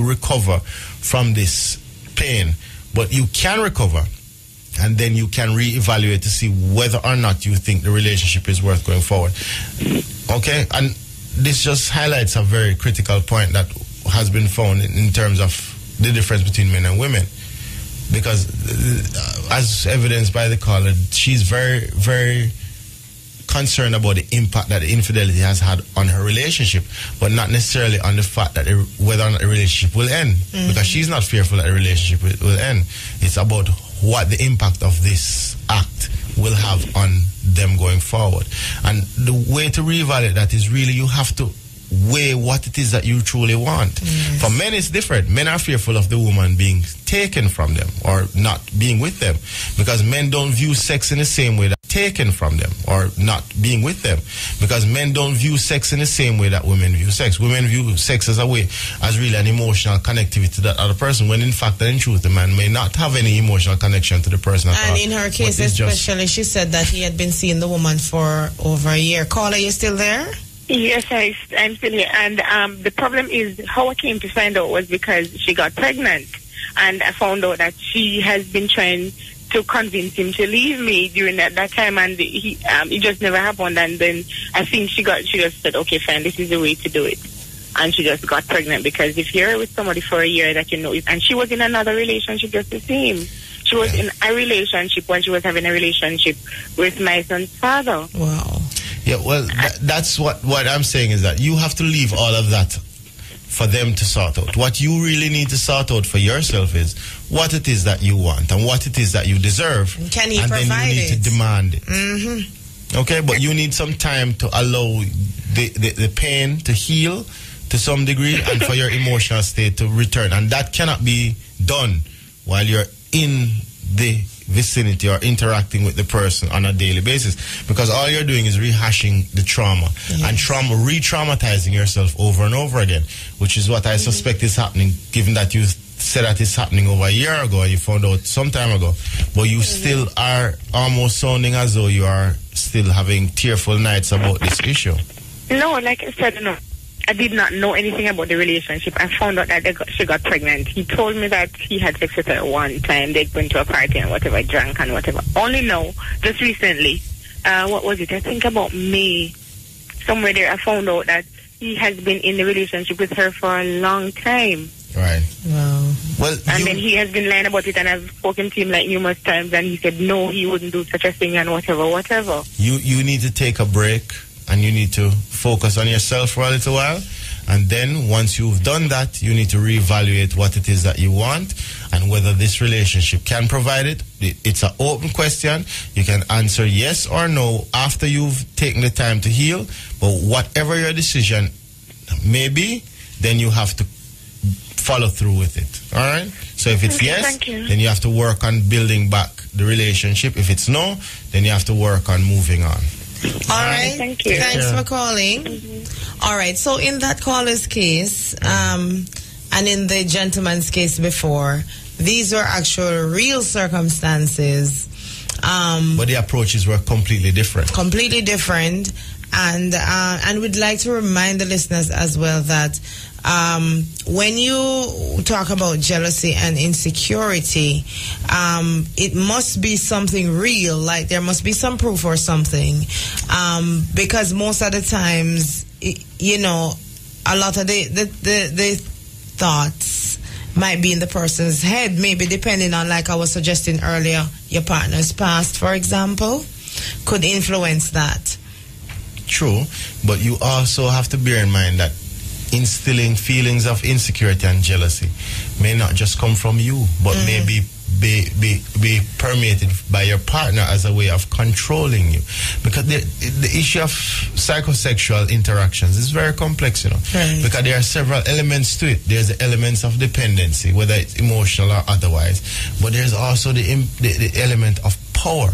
recover from this pain. But you can recover. And then you can reevaluate to see whether or not you think the relationship is worth going forward. Okay? And this just highlights a very critical point that has been found in terms of the difference between men and women. Because, as evidenced by the caller, she's very, very concerned about the impact that the infidelity has had on her relationship, but not necessarily on the fact that whether or not the relationship will end. Mm-hmm. Because she's not fearful that the relationship will end. It's about what the impact of this act will have on them going forward. And the way to reevaluate that is really you have to weigh what it is that you truly want. Yes. For men, it's different. Men are fearful of the woman being taken from them or not being with them, because men don't view sex in the same way that taken from them or not being with them, because men don't view sex in the same way that women view sex. Women view sex as a way, as really an emotional connectivity to that other person, when in fact and in truth the man may not have any emotional connection to the person at all. And in her case especially, she said that he had been seeing the woman for over a year. Caller, you still there? Yes, I'm still here. And the problem is, how I came to find out was because she got pregnant. And I found out that she has been trying to convince him to leave me during that time. And it just never happened. And then I think she just said, okay, fine, this is the way to do it. And she just got pregnant. Because if you're with somebody for a year that you know, and she was in another relationship just the same. She was in a relationship when she was having a relationship with my son's father. Wow. Yeah, well, that's what I'm saying is that you have to leave all of that for them to sort out. What you really need to sort out for yourself is what it is that you want and what it is that you deserve. Can he and provide then you need it? to demand it. Mm-hmm. Okay, but you need some time to allow the pain to heal to some degree and for your emotional state to return. And that cannot be done while you're in the vicinity or interacting with the person on a daily basis, because all you're doing is rehashing the trauma and re-traumatizing yourself over and over again, which is what I suspect is happening, given that you said that it's happening over a year ago and you found out some time ago, but you still are almost sounding as though you are still having tearful nights about this issue. No, like I said, no. I did not know anything about the relationship. I found out that she got pregnant. He told me that he had sex with her one time. They went to a party and whatever, drank and whatever. Only now, just recently, what was it? I think about May, somewhere there, I found out that he has been in the relationship with her for a long time. Right. Wow. Well, and then he has been lying about it, and I've spoken to him like numerous times, and he said no, he wouldn't do such a thing and whatever. You need to take a break. And you need to focus on yourself for a little while. And then once you've done that, you need to reevaluate what it is that you want and whether this relationship can provide it. It's an open question. You can answer yes or no after you've taken the time to heal. But whatever your decision may be, then you have to follow through with it. All right? So if it's yes, then you have to work on building back the relationship. If it's no, then you have to work on moving on. All right. Thank you. Thanks for calling. All right. So in that caller's case, and in the gentleman's case before, these were actual real circumstances. But the approaches were completely different. Completely different. And we'd like to remind the listeners as well that when you talk about jealousy and insecurity, it must be something real, like there must be some proof or something, because most of the times, you know, a lot of the thoughts might be in the person's head, maybe depending on, like I was suggesting earlier, your partner's past, for example, could influence that. True, but you also have to bear in mind that instilling feelings of insecurity and jealousy may not just come from you, but may be permeated by your partner as a way of controlling you. Because the issue of psychosexual interactions is very complex, you know. Right. Because there are several elements to it. There's the elements of dependency, whether it's emotional or otherwise. But there's also the element of power,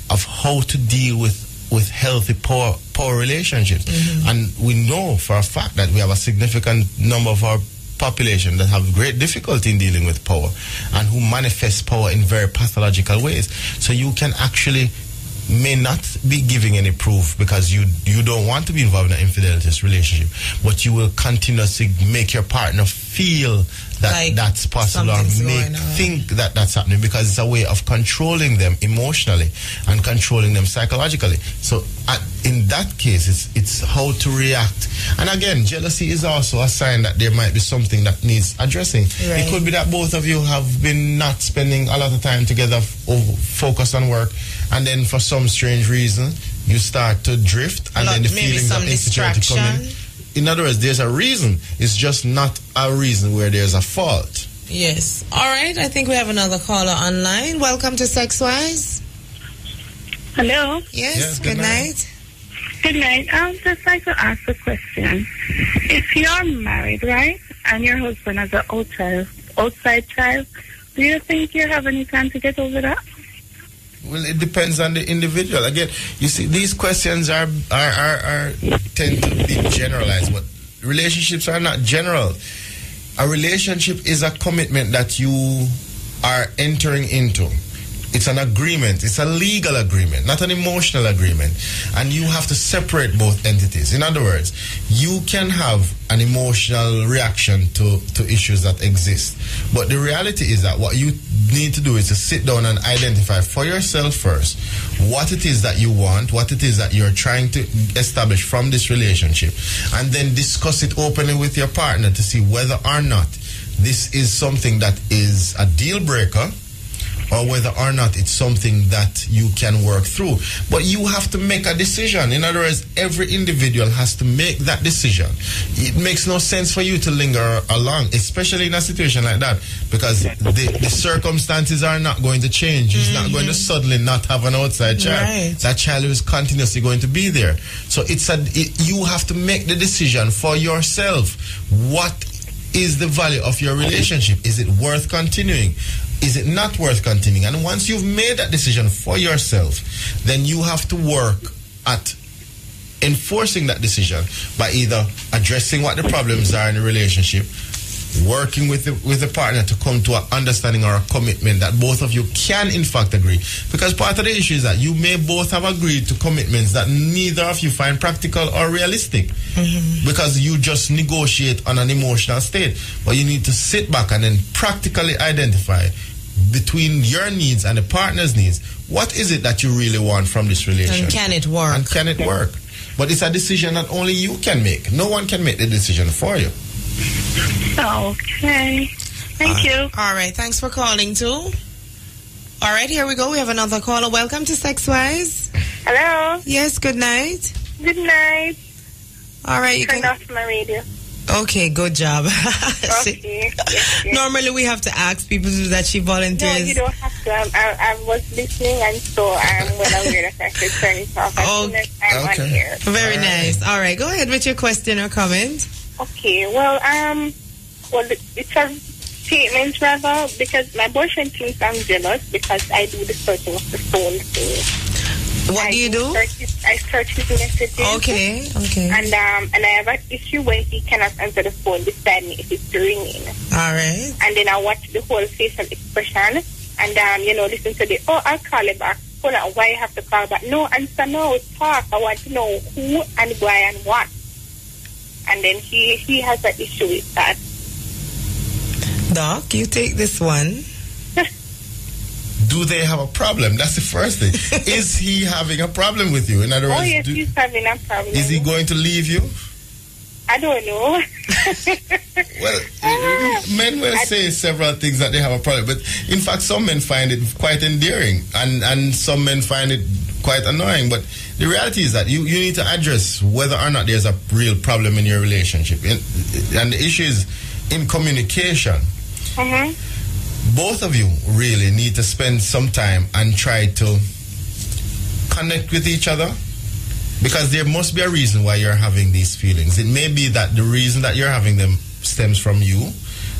of how to deal with healthy power relationships. And we know for a fact that we have a significant number of our population that have great difficulty in dealing with power and who manifest power in very pathological ways. So you can actually may not be giving any proof because you don't want to be involved in an infidelitous relationship, but you will continuously make your partner feel that like that's possible or think that that's happening, because it's a way of controlling them emotionally and controlling them psychologically. So in that case, it's how to react. And again, jealousy is also a sign that there might be something that needs addressing. Right. It could be that both of you have been not spending a lot of time together or focused on work, and then for some strange reason you start to drift, and then the feelings of insecurity come in. In other words, there's a reason. It's just not a reason where there's a fault. Yes. All right. I think we have another caller online. Welcome to Sexwise. Hello. Yes. Good night. Good night. I would just like to ask a question. If you're married, right, and your husband has an outside child, do you think you have any time to get over that? Well, it depends on the individual. Again, you see, these questions are tend to be generalized, but relationships are not general. A relationship is a commitment that you are entering into. It's an agreement. It's a legal agreement, not an emotional agreement. And you have to separate both entities. In other words, you can have an emotional reaction to issues that exist. But the reality is that what you need to do is to sit down and identify for yourself first what it is that you want, what it is that you're trying to establish from this relationship, and then discuss it openly with your partner to see whether or not this is something that is a deal breaker, or whether or not it's something that you can work through. But you have to make a decision. In other words, every individual has to make that decision. It makes no sense for you to linger along, especially in a situation like that, because the circumstances are not going to change. He's not going to suddenly not have an outside child. Right. That child is continuously going to be there. So you have to make the decision for yourself. What is the value of your relationship? Is it worth continuing? Is it not worth continuing? And once you've made that decision for yourself, then you have to work at enforcing that decision by either addressing what the problems are in the relationship, working with the partner to come to an understanding or a commitment that both of you can in fact agree. Because part of the issue is that you may both have agreed to commitments that neither of you find practical or realistic, because you just negotiate on an emotional state. But you need to sit back and then practically identify between your needs and the partner's needs, what is it that you really want from this relationship? And can it work? And can it work? But it's a decision that only you can make. No one can make the decision for you. Okay. Thank you. All right. Thanks for calling too. All right, here we go. We have another caller. Welcome to Sexwise. Hello. Yes, good night. Good night. All right. You Turn can... off my radio. Okay, good job. Okay. Yes. Normally we have to ask people to do that. She volunteers. No, you don't have to. I was listening, and so I'm well aware that I should turn it off as soon as I'm on here. Very nice. All right, go ahead with your question or comment. Okay, well, it's a statement rather, because my boyfriend thinks I'm jealous because I do the searching of the phone thing. What do you do? I search his messages. Okay. And I have an issue when he cannot answer the phone beside me if it's ringing. All right. And then I watch the whole facial expression and listen to I'll call you back. Hold on, why you have to call back? No, answer no, talk. I want to know who and why and what. And then he has an issue with that. Doc, you take this one. Do they have a problem? That's the first thing. Is he having a problem with you? In other words, yes, he's having a problem. Is he going to leave you? I don't know. Well, men will say several things that they have a problem, but in fact, some men find it quite endearing, and some men find it quite annoying. But the reality is that you need to address whether or not there's a real problem in your relationship, and the issue is in communication. Both of you really need to spend some time and try to connect with each other, because there must be a reason why you're having these feelings. It may be that the reason that you're having them stems from you,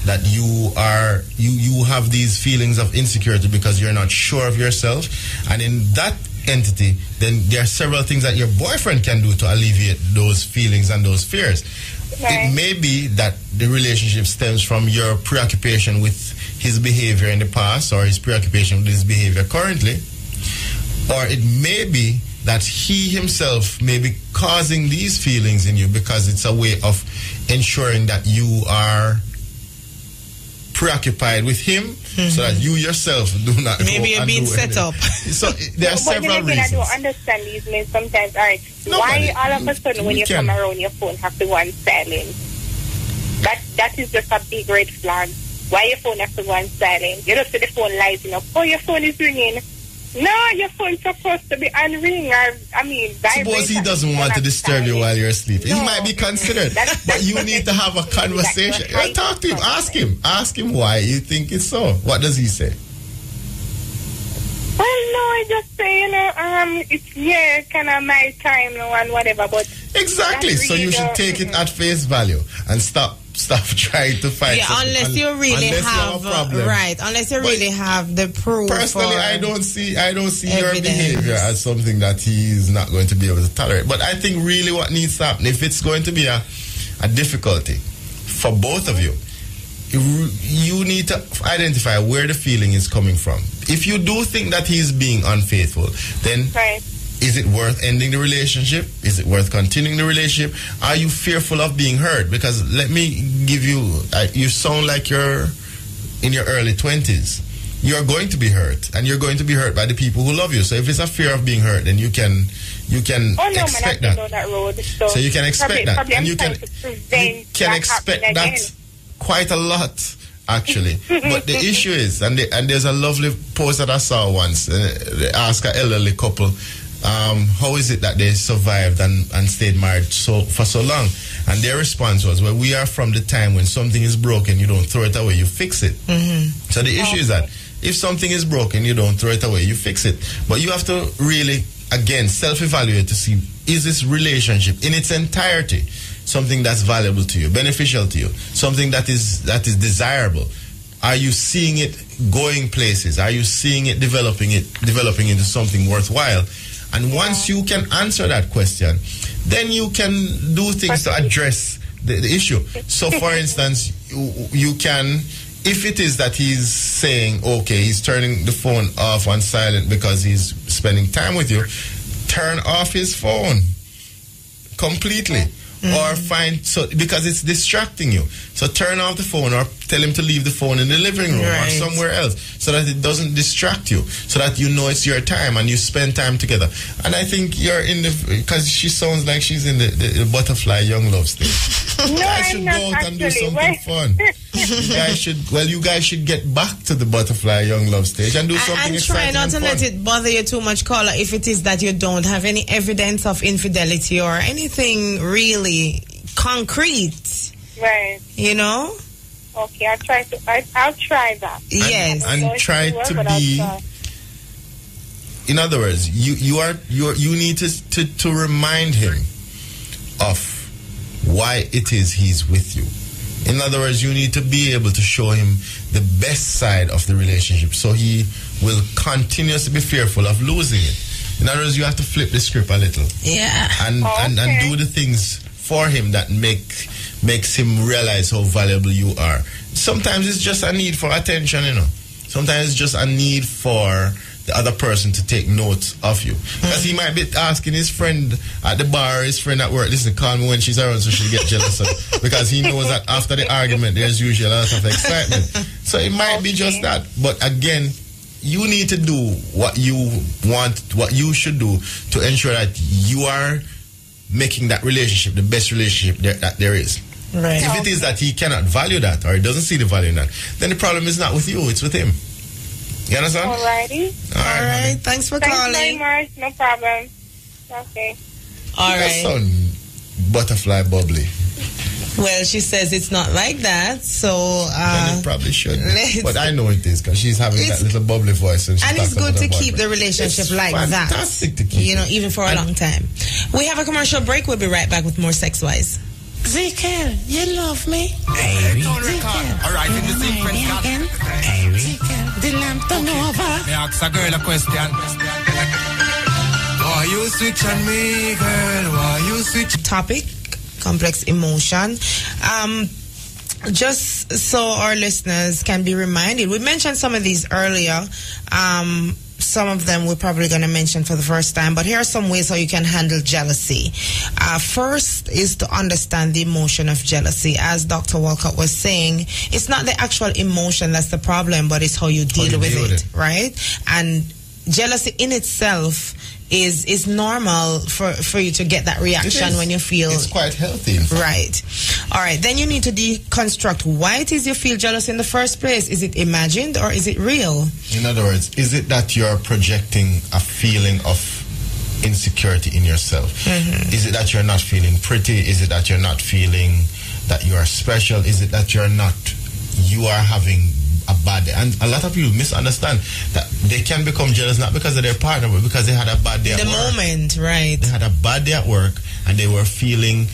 that you have these feelings of insecurity because you're not sure of yourself, and in that entity, then there are several things that your boyfriend can do to alleviate those feelings and those fears. Right. It may be that the relationship stems from your preoccupation with his behavior in the past, or his preoccupation with his behavior currently, or it may be that he himself may be causing these feelings in you because it's a way of ensuring that you are preoccupied with him, so that you yourself do not. Maybe you're being set up. So there are several reasons. I don't understand these men sometimes. All right, why all of a sudden when you come around your phone have to go on silent? That is just a big red flag. Why your phone has to go on silent? You don't see the phone lighting up. Oh, your phone is ringing. No, your phone's supposed to be on ring. Suppose he doesn't want to disturb you while you're asleep. No. He might be considered, but you need to have a conversation. Talk to him. Ask him why you think it's so. What does he say? Well, no, I just say, it's kind of my time and whatever, but exactly. So you should take it at face value and stop trying to fight. Yeah, unless you really have a problem. Right, unless you really have the proof. Personally, I don't see evidence. Your behavior as something that he is not going to be able to tolerate. But I think really what needs to happen, if it's going to be a difficulty for both of you, you need to identify where the feeling is coming from. If you do think that he's being unfaithful, then is it worth ending the relationship? Is it worth continuing the relationship? Are you fearful of being hurt? Because let me give you, you sound like you're in your early 20s. You're going to be hurt, and you're going to be hurt by the people who love you. So if it's a fear of being hurt, then you can expect that. So you can expect that, and you can expect that quite a lot actually. But the issue is, and there's a lovely post that I saw once. They asked an elderly couple, how is it that they survived and stayed married for so long? And their response was, well, we are from the time when something is broken, you don't throw it away, you fix it. So the issue is that if something is broken, you don't throw it away, you fix it. But you have to really, again, self-evaluate to see, is this relationship in its entirety something that's valuable to you, beneficial to you, something that is desirable? Are you seeing it going places? Are you seeing it developing into something worthwhile? And once you can answer that question, then you can do things to address the issue. So, for instance, you can, if it is that he's saying, okay, he's turning the phone off on silent because he's spending time with you, turn off his phone completely. Or because it's distracting you. So turn off the phone or tell him to leave the phone in the living room or somewhere else so that it doesn't distract you, so that you know it's your time and you spend time together. And I think you're because she sounds like she's in the butterfly young love stage. No, you guys should I'm go not out and do actually. something fun. You guys should get back to the butterfly young love stage and do something exciting. And try not to let it bother you too much, caller, if it is that you don't have any evidence of infidelity or anything really concrete. Right. You know? Okay, I'll try that. Yes. And try to be. In other words, you need to remind him of why it is he's with you. In other words, you need to be able to show him the best side of the relationship so he will continuously be fearful of losing it. In other words, you have to flip the script a little. Yeah. And do the things for him that makes him realize how valuable you are. Sometimes it's just a need for attention, you know. Sometimes it's just a need for the other person to take note of you. Because he might be asking his friend at the bar, his friend at work, listen, call me when she's around so she'll get jealous of her. Because he knows that after the argument, there's usually a lot of excitement. So it might be just that. But again, you need to do what you want, what you should do to ensure that you are making that relationship the best relationship that there is. Right. If it is that he cannot value that or he doesn't see the value in that, then the problem is not with you, it's with him. You understand? Alrighty. All right. Thanks for Thanks calling. very much. No problem. Okay. All You right. sound butterfly bubbly. Well, she says it's not like that, so Then it probably should be. But I know it is because she's having that little bubbly voice. And it's good to keep the relationship it's like that. Fantastic to keep. You know, even for a long time. We have a commercial break. We'll be right back with more Sex Wise. Ezekiel, you love me? Ezekiel. All right, in the same friends, Ezekiel, the lamp turn over. me ask a girl a question. Why you switch on me, girl? Why you switch? Topic, complex emotion. Just so our listeners can be reminded, we mentioned some of these earlier. Some of them we're probably going to mention for the first time, but here are some ways how you can handle jealousy. First is to understand the emotion of jealousy. As Dr. Walcott was saying, it's not the actual emotion that's the problem, but it's how you deal with it, right? And jealousy in itself is normal for you to get that reaction when you feel... It's quite healthy. Right. All right. Then you need to deconstruct why it is you feel jealous in the first place. Is it imagined or is it real? In other words, is it that you're projecting a feeling of insecurity in yourself? Mm-hmm. Is it that you're not feeling pretty? Is it that you're not feeling that you are special? Is it that you are having a bad day? And a lot of people misunderstand that they can become jealous not because of their partner, but because they had a bad day at work. The moment, right. They had a bad day at work and they were feeling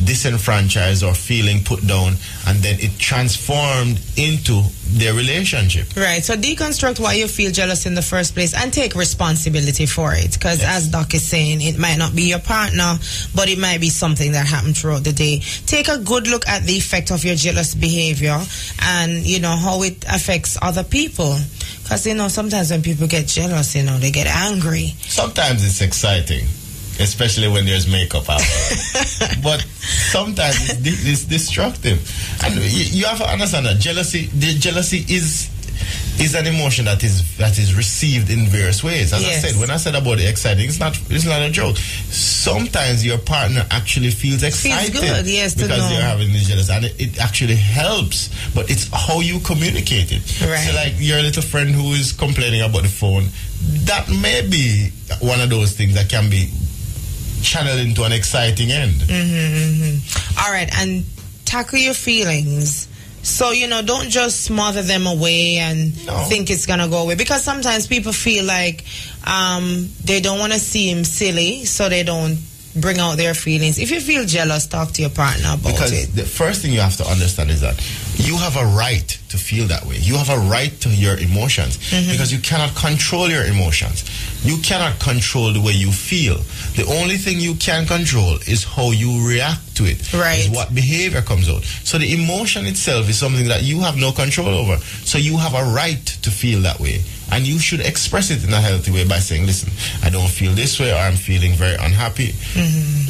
disenfranchised or feeling put down, and then it transformed into their relationship. Right. So deconstruct why you feel jealous in the first place and take responsibility for it. Because as Doc is saying, it might not be your partner, but it might be something that happened throughout the day. Take a good look at the effect of your jealous behavior and, you know, how it affects other people. Because, you know, sometimes when people get jealous, you know, they get angry. Sometimes it's exciting, especially when there's makeup after. But sometimes it's destructive. And you have to understand that jealousy is is an emotion that is received in various ways. As I said, when I said about the exciting, it's not a joke. Sometimes your partner actually feels excited good, because they're having this jealousy, and it actually helps. But it's how you communicate it. Right. So, like your little friend who is complaining about the phone, that may be one of those things that can be channeled into an exciting end. All right, and tackle your feelings. So, don't just smother them away and think it's going to go away. Because sometimes people feel like they don't want to seem silly, so they don't bring out their feelings. If you feel jealous, talk to your partner about it. Because the first thing you have to understand is that you have a right to feel that way. You have a right to your emotions because you cannot control your emotions. You cannot control the way you feel. The only thing you can control is how you react to it. Right. Is what behavior comes out. So the emotion itself is something that you have no control over. So you have a right to feel that way. And you should express it in a healthy way by saying, listen, I don't feel this way, or I'm feeling very unhappy.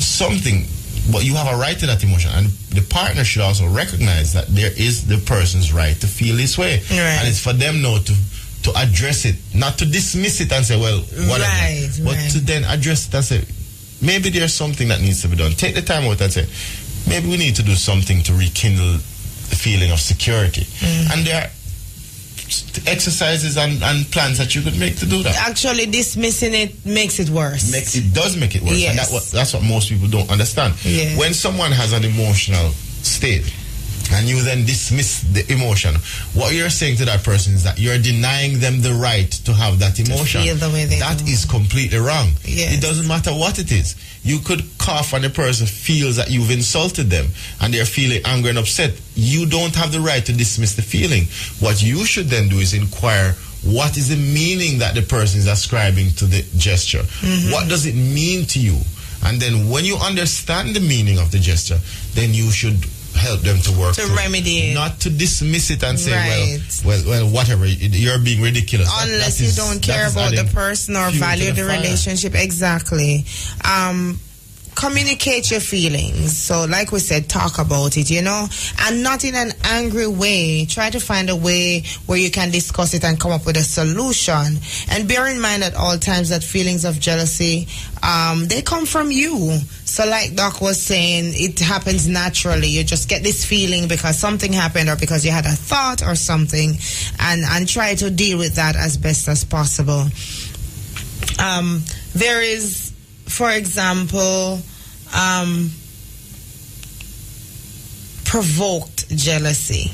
Something, but you have a right to that emotion. And the partner should also recognize that there is the person's right to feel this way. Right. And it's for them now to address it, not to dismiss it and say, well, whatever. But to then address it and say, maybe there's something that needs to be done. Take the time out and say, maybe we need to do something to rekindle the feeling of security. And there are exercises and plans that you could make to do that. Actually, dismissing it makes it worse. It does make it worse. Yes. And that's what most people don't understand. Yes. When someone has an emotional state and you then dismiss the emotion, what you're saying to that person is that you're denying them the right to have that emotion. To feel the way they That do. is completely wrong. Yes. It doesn't matter what it is. You could cough and the person feels that you've insulted them and they're feeling angry and upset. You don't have the right to dismiss the feeling. What you should then do is inquire, what is the meaning that the person is ascribing to the gesture? What does it mean to you? And then when you understand the meaning of the gesture, then you should help them to work to remedy it, not to dismiss it and say, well, whatever, you're being ridiculous. Unless you don't care about the person or value the relationship. Exactly. Communicate your feelings. So like we said, talk about it, and not in an angry way. Try to find a way where you can discuss it and come up with a solution. And bear in mind at all times that feelings of jealousy, they come from you. So like Doc was saying, it happens naturally. You just get this feeling because something happened or because you had a thought or something, and try to deal with that as best as possible. There is, for example, provoked jealousy.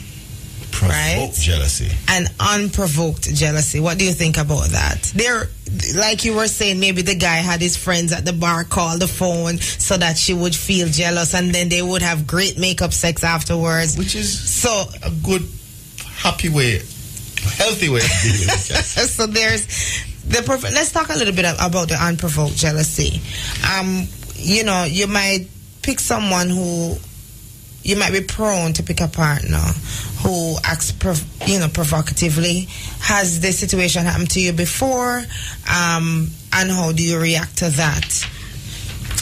Provoked jealousy. And unprovoked jealousy. What do you think about that? There, like you were saying, maybe the guy had his friends at the bar call the phone so that she would feel jealous, and then they would have great makeup sex afterwards. Which is a good, happy way, healthy way of dealing with it. So there's let's talk a little bit about the unprovoked jealousy. You might pick someone who, you might be prone to pick a partner who acts provocatively. Has this situation happened to you before? And how do you react to that?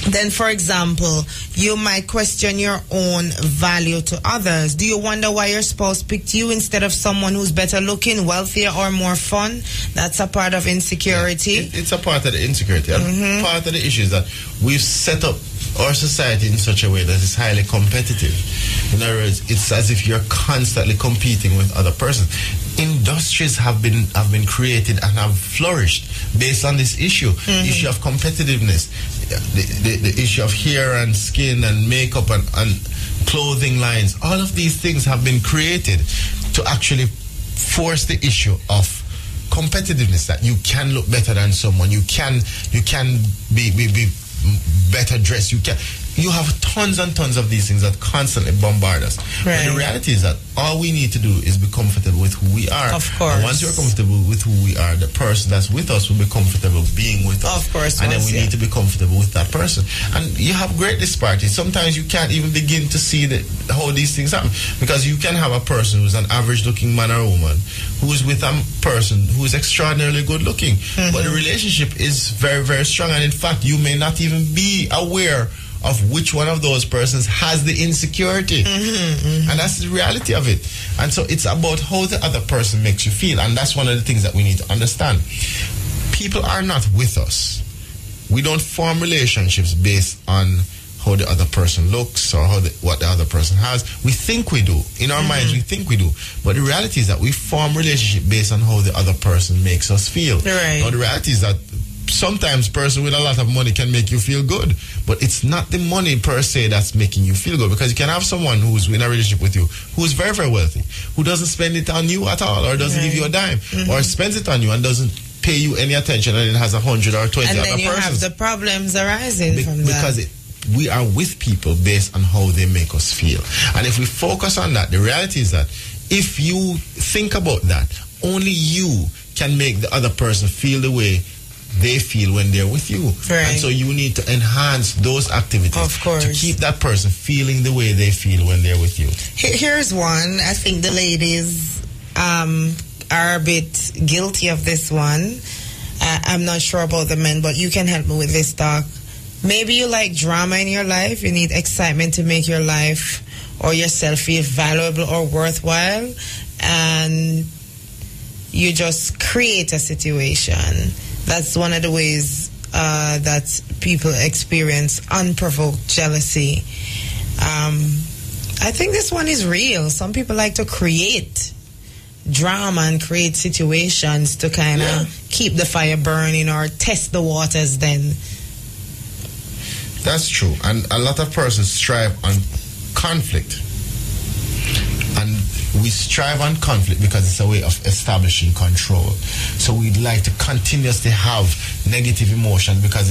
Then, for example, you might question your own value to others. Do you wonder why your spouse picked you instead of someone who's better looking, wealthier, or more fun? That's a part of insecurity. Yeah, it's a part of the insecurity. And part of the issue is that we've set up our society in such a way that it's highly competitive. In other words, it's as if you're constantly competing with other persons. Industries have been created and have flourished based on this issue. The issue of competitiveness, the issue of hair and skin and makeup and clothing lines. All of these things have been created to actually force the issue of competitiveness, that you can look better than someone, you can be better dressed, you have tons and tons of these things that constantly bombard us. Right. But the reality is that all we need to do is be comfortable with who we are. Of course. And once you're comfortable with who we are, the person that's with us will be comfortable being with us. Of course. And then we need to be comfortable with that person. And you have great disparities. Sometimes you can't even begin to see how these things happen. Because you can have a person who's an average looking man or woman who is with a person who is extraordinarily good looking. But the relationship is very, very strong. And in fact, you may not even be aware of which one of those persons has the insecurity. And that's the reality of it. And so it's about how the other person makes you feel. And that's one of the things that we need to understand. People are not with us. We don't form relationships based on how the other person looks or what the other person has. We think we do. In our minds, we think we do. But the reality is that we form relationship based on how the other person makes us feel. Right. Now, the reality is that sometimes a person with a lot of money can make you feel good. But it's not the money per se that's making you feel good. Because you can have someone who's in a relationship with you who's very, very wealthy, who doesn't spend it on you at all or doesn't give you a dime or spends it on you and doesn't pay you any attention, and it has 100 or 20 other persons. And then you have the problems arising from that. Because we are with people based on how they make us feel. And if we focus on that, the reality is that if you think about that, only you can make the other person feel the way they feel when they're with you. Right. And so you need to enhance those activities to keep that person feeling the way they feel when they're with you. Here's one. I think the ladies are a bit guilty of this one. I'm not sure about the men, but you can help me with this, Doc. Maybe you like drama in your life. You need excitement to make your life or yourself feel valuable or worthwhile. And you just create a situation. That's one of the ways that people experience unprovoked jealousy. I think this one is real. Some people like to create drama and create situations to kind of keep the fire burning or test the waters then. That's true. And a lot of persons strive on conflict. And we strive on conflict because it's a way of establishing control. So we'd like to continuously have negative emotion because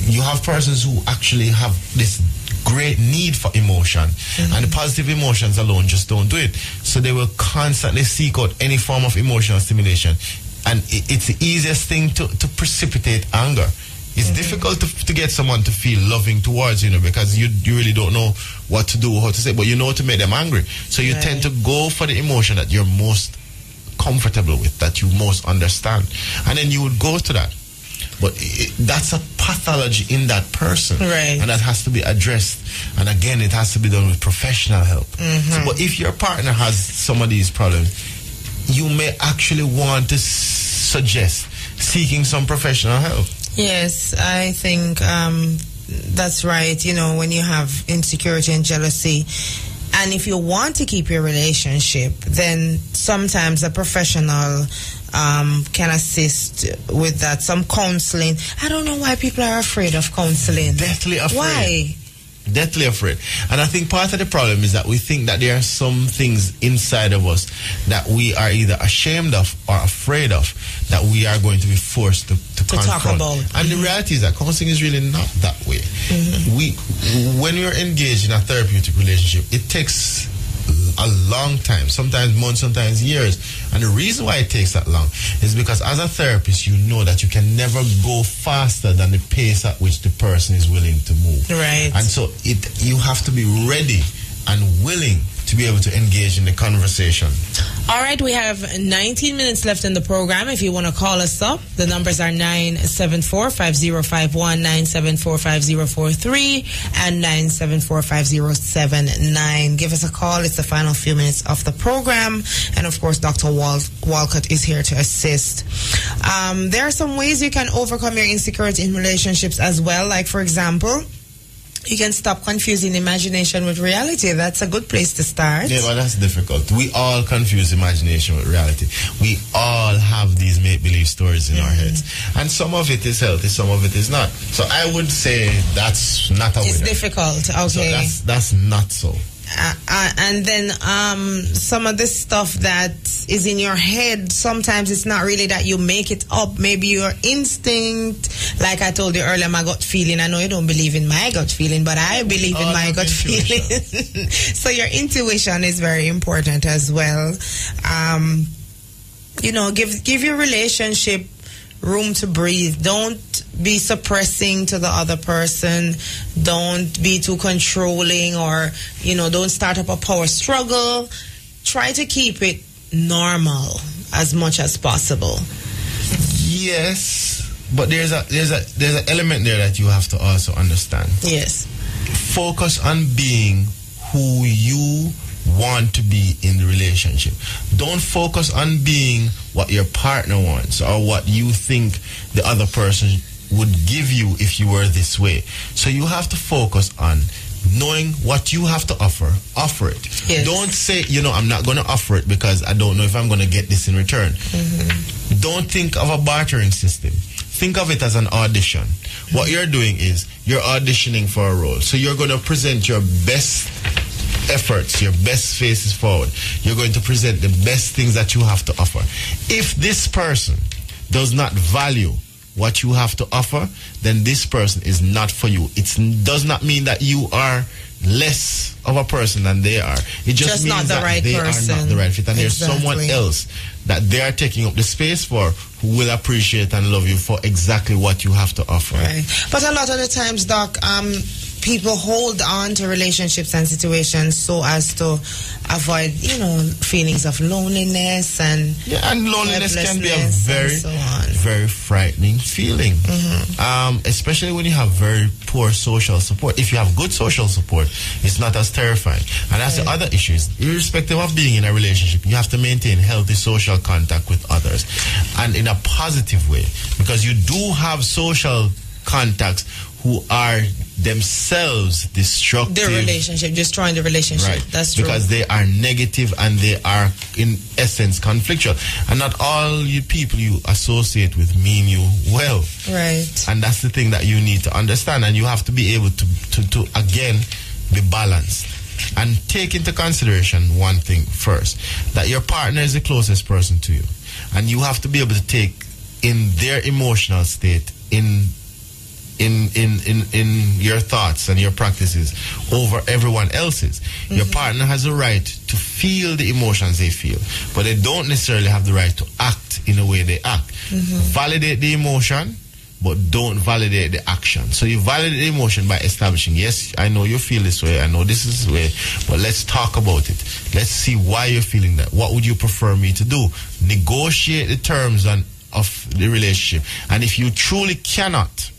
you have persons who actually have this great need for emotion, and the positive emotions alone just don't do it. So they will constantly seek out any form of emotional stimulation, and it's the easiest thing to precipitate anger. It's difficult to get someone to feel loving towards you, because you really don't know what to do, how to say, but you know to make them angry. So you tend to go for the emotion that you're most comfortable with, that you most understand, and then you would go to that. But that's a pathology in that person, and that has to be addressed. And again, it has to be done with professional help. So, but if your partner has some of these problems, you may actually want to suggest seeking some professional help. Yes, I think that's right. You know, when you have insecurity and jealousy, and if you want to keep your relationship, then sometimes a professional can assist with that. Some counseling. I don't know why people are afraid of counseling. Deathly afraid. Why? Deathly afraid. And I think part of the problem is that we think that there are some things inside of us that we are either ashamed of or afraid of, that we are going to be forced to talk about. And the reality is that counseling is really not that way. When you're engaged in a therapeutic relationship, it takes a long time, sometimes months, sometimes years. And the reason why it takes that long is because as a therapist, you know that you can never go faster than the pace at which the person is willing to move. Right. And so you have to be ready and willing to be able to engage in the conversation. All right, we have 19 minutes left in the program. If you want to call us up, the numbers are 974-5051, 974-5043, and 974-5079. Give us a call. It's the final few minutes of the program. And, of course, Dr. Walcott is here to assist. There are some ways you can overcome your insecurity in relationships as well. Like, for example, you can stop confusing imagination with reality. That's a good place to start. Yeah, well, that's difficult. We all confuse imagination with reality. We all have these make-believe stories in our heads. And some of it is healthy, some of it is not. So I would say that's not a winner. It's difficult, okay. So that's not so. And then some of the stuff that is in your head, sometimes it's not really that you make it up. Maybe your instinct, like I told you earlier, my gut feeling. I know you don't believe in my gut feeling, but I believe in my gut feeling. So your intuition is very important as well. You know, give your relationship room to breathe. Don't be suppressing to the other person. Don't be too controlling, or, you know, don't start up a power struggle. Try to keep it normal as much as possible. Yes, but there's an element there that you have to also understand. Yes. Focus on being who you want to be in the relationship. Don't focus on being what your partner wants or what you think the other person would give you if you were this way. So you have to focus on knowing what you have to offer it. Yes. Don't say, I'm not going to offer it because I don't know if I'm going to get this in return. Don't think of a bartering system. Think of it as an audition. What you're doing is you're auditioning for a role. So you're going to present your best efforts, your best faces forward. You're going to present the best things that you have to offer. If this person does not value what you have to offer, then this person is not for you. It does not mean that you are less of a person than they are. It just means that they are not the right fit, and there's someone else that they are taking up the space for who will appreciate and love you for exactly what you have to offer. Right. But a lot of the times, Doc, people hold on to relationships and situations so as to avoid, feelings of loneliness and loneliness can be a very frightening feeling, especially when you have very poor social support. If you have good social support, it's not as terrifying. And that's the other issue. Irrespective of being in a relationship, you have to maintain healthy social contact with others, and in a positive way, because you do have social contacts who are themselves destructive. Destroying the relationship. Right. That's true. Because they are negative and they are, in essence, conflictual. And not all you people you associate with mean you well. Right. And that's the thing that you need to understand. And you have to be able to again, be balanced. And take into consideration one thing first, that your partner is the closest person to you. And you have to be able to take in their emotional state, in your thoughts and your practices over everyone else's. Your partner has a right to feel the emotions they feel, but they don't necessarily have the right to act in the way they act. Validate the emotion, but don't validate the action. So you validate the emotion by establishing, yes, I know you feel this way, I know this is this way, but let's talk about it. Let's see why you're feeling that. What would you prefer me to do? Negotiate the terms of the relationship. And if you truly cannot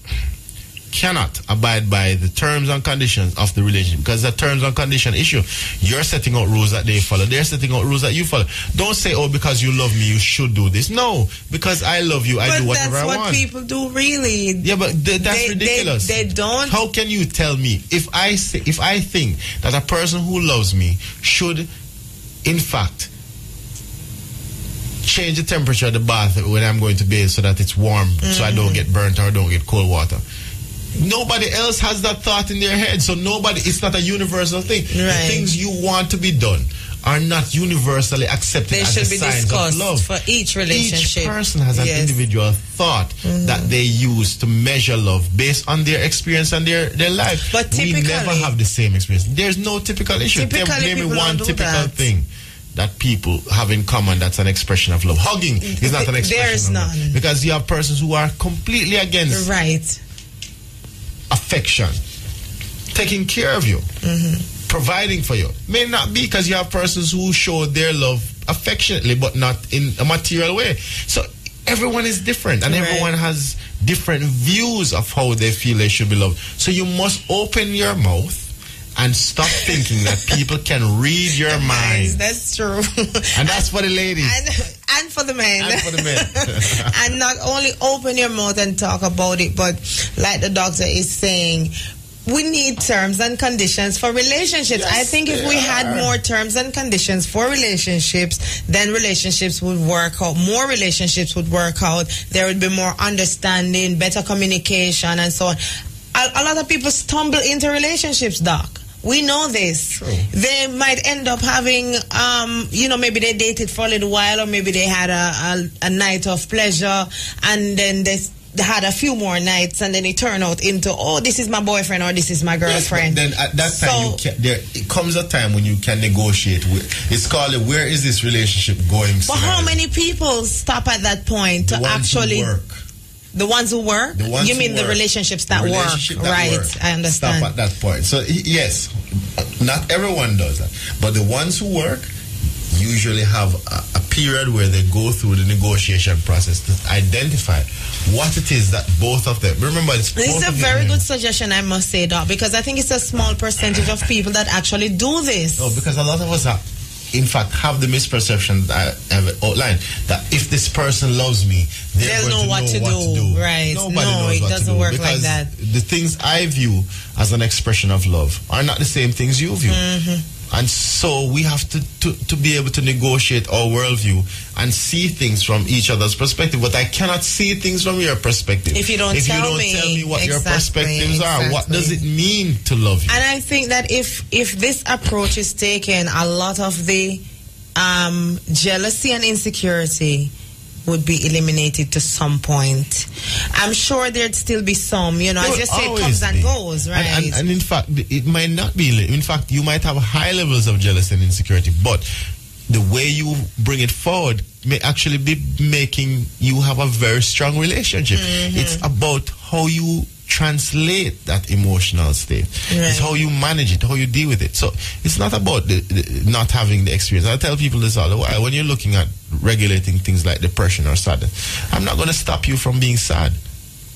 abide by the terms and conditions of the relationship, because the terms and condition issue, you're setting out rules that they follow, they're setting out rules that you follow. Don't say, because you love me you should do this. No, because I love you, I do whatever I want. But that's what people do, really. Yeah, but that's ridiculous. They don't. How can you tell me, if I think that a person who loves me should in fact change the temperature of the bath when I'm going to bathe so that it's warm, so I don't get burnt or don't get cold water? Nobody else has that thought in their head. So it's not a universal thing. Right. The things you want to be done are not universally accepted as the signs of love. For each relationship. Each person has an individual thought that they use to measure love based on their experience and their life. But typically, we never have the same experience. There's no typical issue. Name me one typical thing that people have in common that's an expression of love. Hugging is not an expression there is of none. love. Because you have persons who are completely against affection, taking care of you, providing for you. May not be, because you have persons who show their love affectionately but not in a material way. So everyone is different, and everyone has different views of how they feel they should be loved. So you must open your mouth and stop thinking that people can read your mind. That's true. And that's for the ladies. And for the men. And for the men. And not only open your mouth and talk about it, but like the doctor is saying, we need terms and conditions for relationships. Yes, I think if we had more terms and conditions for relationships, then relationships would work out. More relationships would work out. There would be more understanding, better communication, and so on. A lot of people stumble into relationships, Doc. We know this. True. They might end up having, maybe they dated for a little while, or maybe they had a night of pleasure, and then they had a few more nights, and then it turned out into, this is my boyfriend or this is my girlfriend. Yes, then at that time, it comes a time when you can negotiate. It's called where is this relationship going? But how many people stop at that point to actually work? The ones who work? You mean the relationships that work? Right, I understand. Stop at that point. So, yes, not everyone does that. But the ones who work, usually have a period where they go through the negotiation process to identify what it is that both of them. Remember, this is a very good suggestion, I must say, Doc, because I think it's a small percentage of people that actually do this. Oh, because a lot of us are, in fact, have the misperception that I have outlined that if this person loves me, they'll know what to do. Right? Nobody no, knows it what doesn't to do, work because like that. the things I view as an expression of love are not the same things you view. And so we have to be able to negotiate our worldview and see things from each other's perspective. But I cannot see things from your perspective if you don't tell me what your exactly, perspectives are. What does it mean to love you? And I think that if this approach is taken, a lot of the jealousy and insecurity would be eliminated to some point. I'm sure there'd still be some, as you say, it comes and goes, right? And in fact, it might not be. In fact, you might have high levels of jealousy and insecurity, but the way you bring it forward may actually be making you have a very strong relationship. It's about how you translate that emotional state. It's how you manage it, how you deal with it. So it's not about the not having the experience. I tell people this all the while. When you're looking at regulating things like depression or sadness, I'm not going to stop you from being sad.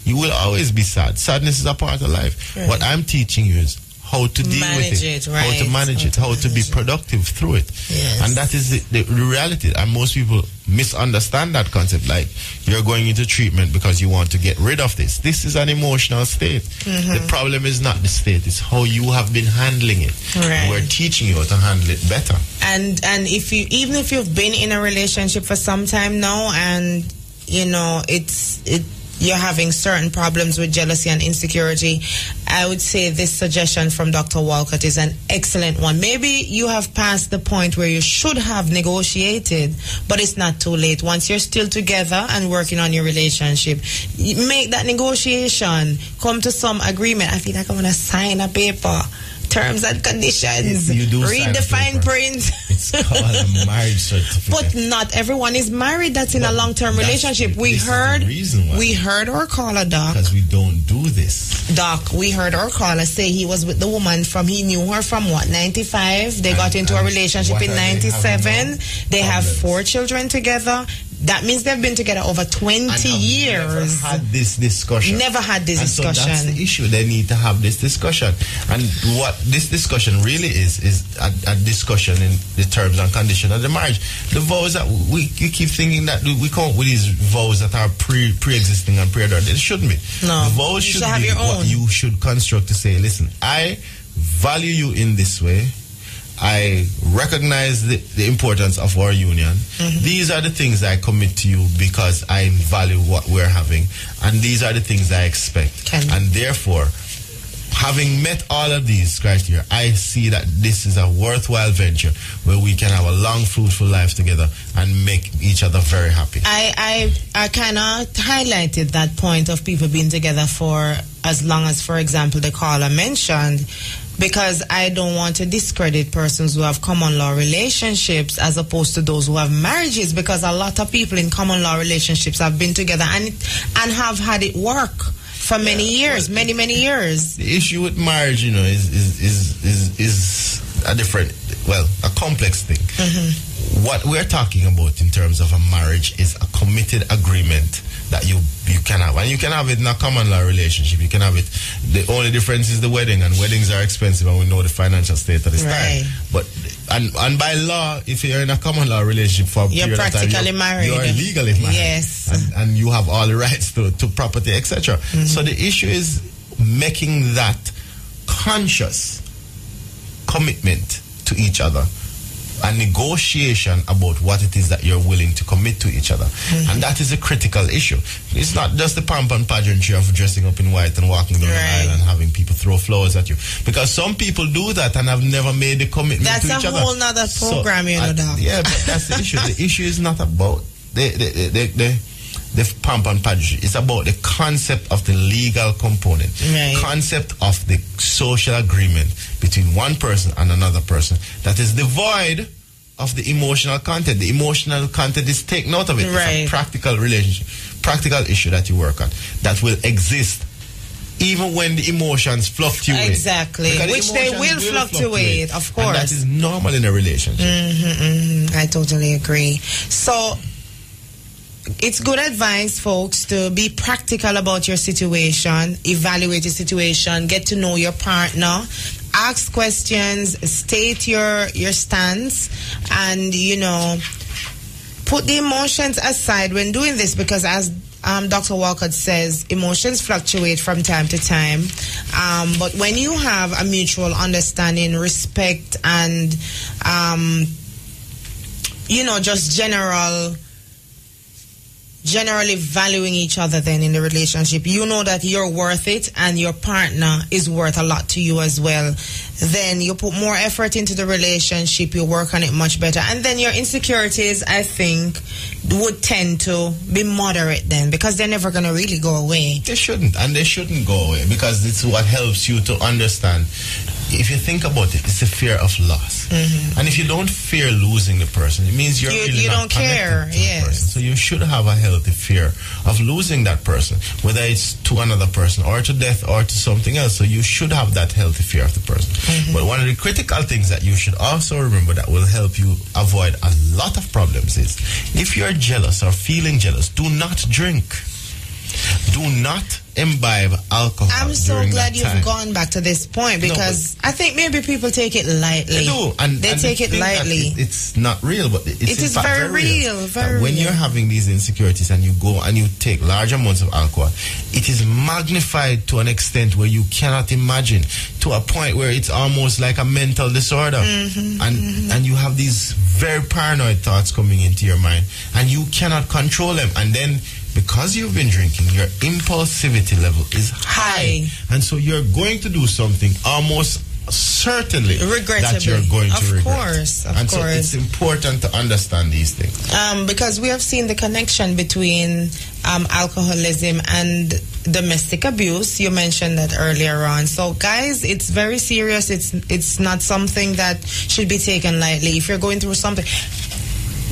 You will always be sad. Sadness is a part of life. What I'm teaching you is how to deal with it, how to manage it, how to be productive through it. And that is the reality. And most people misunderstand that concept. Like, you're going into treatment because you want to get rid of this. This is an emotional state. The problem is not the state, it's how you have been handling it. We're teaching you how to handle it better. And even if you've been in a relationship for some time now, and you're having certain problems with jealousy and insecurity, I would say this suggestion from Dr. Walcott is an excellent one. Maybe you have passed the point where you should have negotiated, but it's not too late. Once you're still together and working on your relationship, make that negotiation, come to some agreement. I feel like I want to sign a paper. Terms and conditions. Read the fine print. It's called a marriage certificate. But not everyone is married that's in a long-term relationship. We heard our caller, Doc. Because we don't do this. Doc, we heard our caller say he was with the woman he knew her from what, 95? They got into a relationship in 97. They have 4 children together. That means they've been together over 20 years. Never had this discussion. Never had this discussion. So that's the issue. They need to have this discussion. And what this discussion really is a discussion in the terms and conditions of the marriage. The vows that you keep thinking that we come up with these vows that are pre-existing and pre-adorned. It shouldn't be. No. The vows should be what you should construct to say, listen, I value you in this way. I recognize the importance of our union. These are the things I commit to you because I value what we're having. And these are the things I expect. And therefore, having met all of these criteria, I see that this is a worthwhile venture where we can have a long, fruitful life together and make each other very happy. I kind of highlighted that point of people being together for as long as, for example, the caller mentioned, because I don't want to discredit persons who have common law relationships as opposed to those who have marriages, because a lot of people in common law relationships have been together and have had it work for many years, many years. The issue with marriage, is a different, a complex thing. What we're talking about in terms of a marriage is a committed agreement that you can have. And you can have it in a common law relationship. You can have it. The only difference is the wedding, and weddings are expensive, and we know the financial state at this time. But and by law, if you're in a common law relationship for a you're period practically of time, married. You're legally married. Yes. And you have all the rights to property, etc. So the issue is making that conscious commitment to each other, a negotiation about what it is that you're willing to commit to each other. And that is a critical issue. It's not just the pomp and pageantry of dressing up in white and walking down the aisle and having people throw flowers at you. Because some people do that and have never made the commitment to each other. That's a whole nother program, Doc. Yeah, but that's the issue. The issue is not about the pomp and pageantry. It's about the concept of the legal component, concept of the social agreement between one person and another person that is devoid of the emotional content. The emotional content is taken out of it. It's a practical relationship, practical issue that you work on that will exist even when the emotions fluctuate. Exactly. Because Which they will fluctuate, of course. And that is normal in a relationship. I totally agree. So, it's good advice, folks, to be practical about your situation, evaluate your situation, get to know your partner, ask questions, state your stance, and, put the emotions aside when doing this, because as Dr. Walcott says, emotions fluctuate from time to time. But when you have a mutual understanding, respect, and, just generally valuing each other then in the relationship, you know that you're worth it and your partner is worth a lot to you as well, then you put more effort into the relationship, you work on it much better, and then your insecurities, I think, would tend to be moderate then, because they're never going to really go away. They shouldn't go away, because it's what helps you to understand. If you think about it, it's a fear of loss. And if you don't fear losing the person, it means you not don't care. To the person. So you should have a healthy fear of losing that person, whether it's to another person or to death or to something else. So you should have that healthy fear of the person. But one of the critical things that you should also remember that will help you avoid a lot of problems is, if you're jealous or feeling jealous, do not drink. Do not imbibe alcohol. I'm so glad you've gone back to this point, because I think maybe people take it lightly. They do, and take it lightly. It's not real, but it is very real. Very real. When you're having these insecurities and you go and you take large amounts of alcohol, it is magnified to an extent where you cannot imagine, to a point where it's almost like a mental disorder. And you have these very paranoid thoughts coming into your mind, and you cannot control them. And then, because you've been drinking, your impulsivity level is high. And so you're going to do something almost certainly that you're going to regret. Of course. So it's important to understand these things. Because we have seen the connection between alcoholism and domestic abuse. You mentioned that earlier on. So guys, it's very serious. It's not something that should be taken lightly. If you're going through something...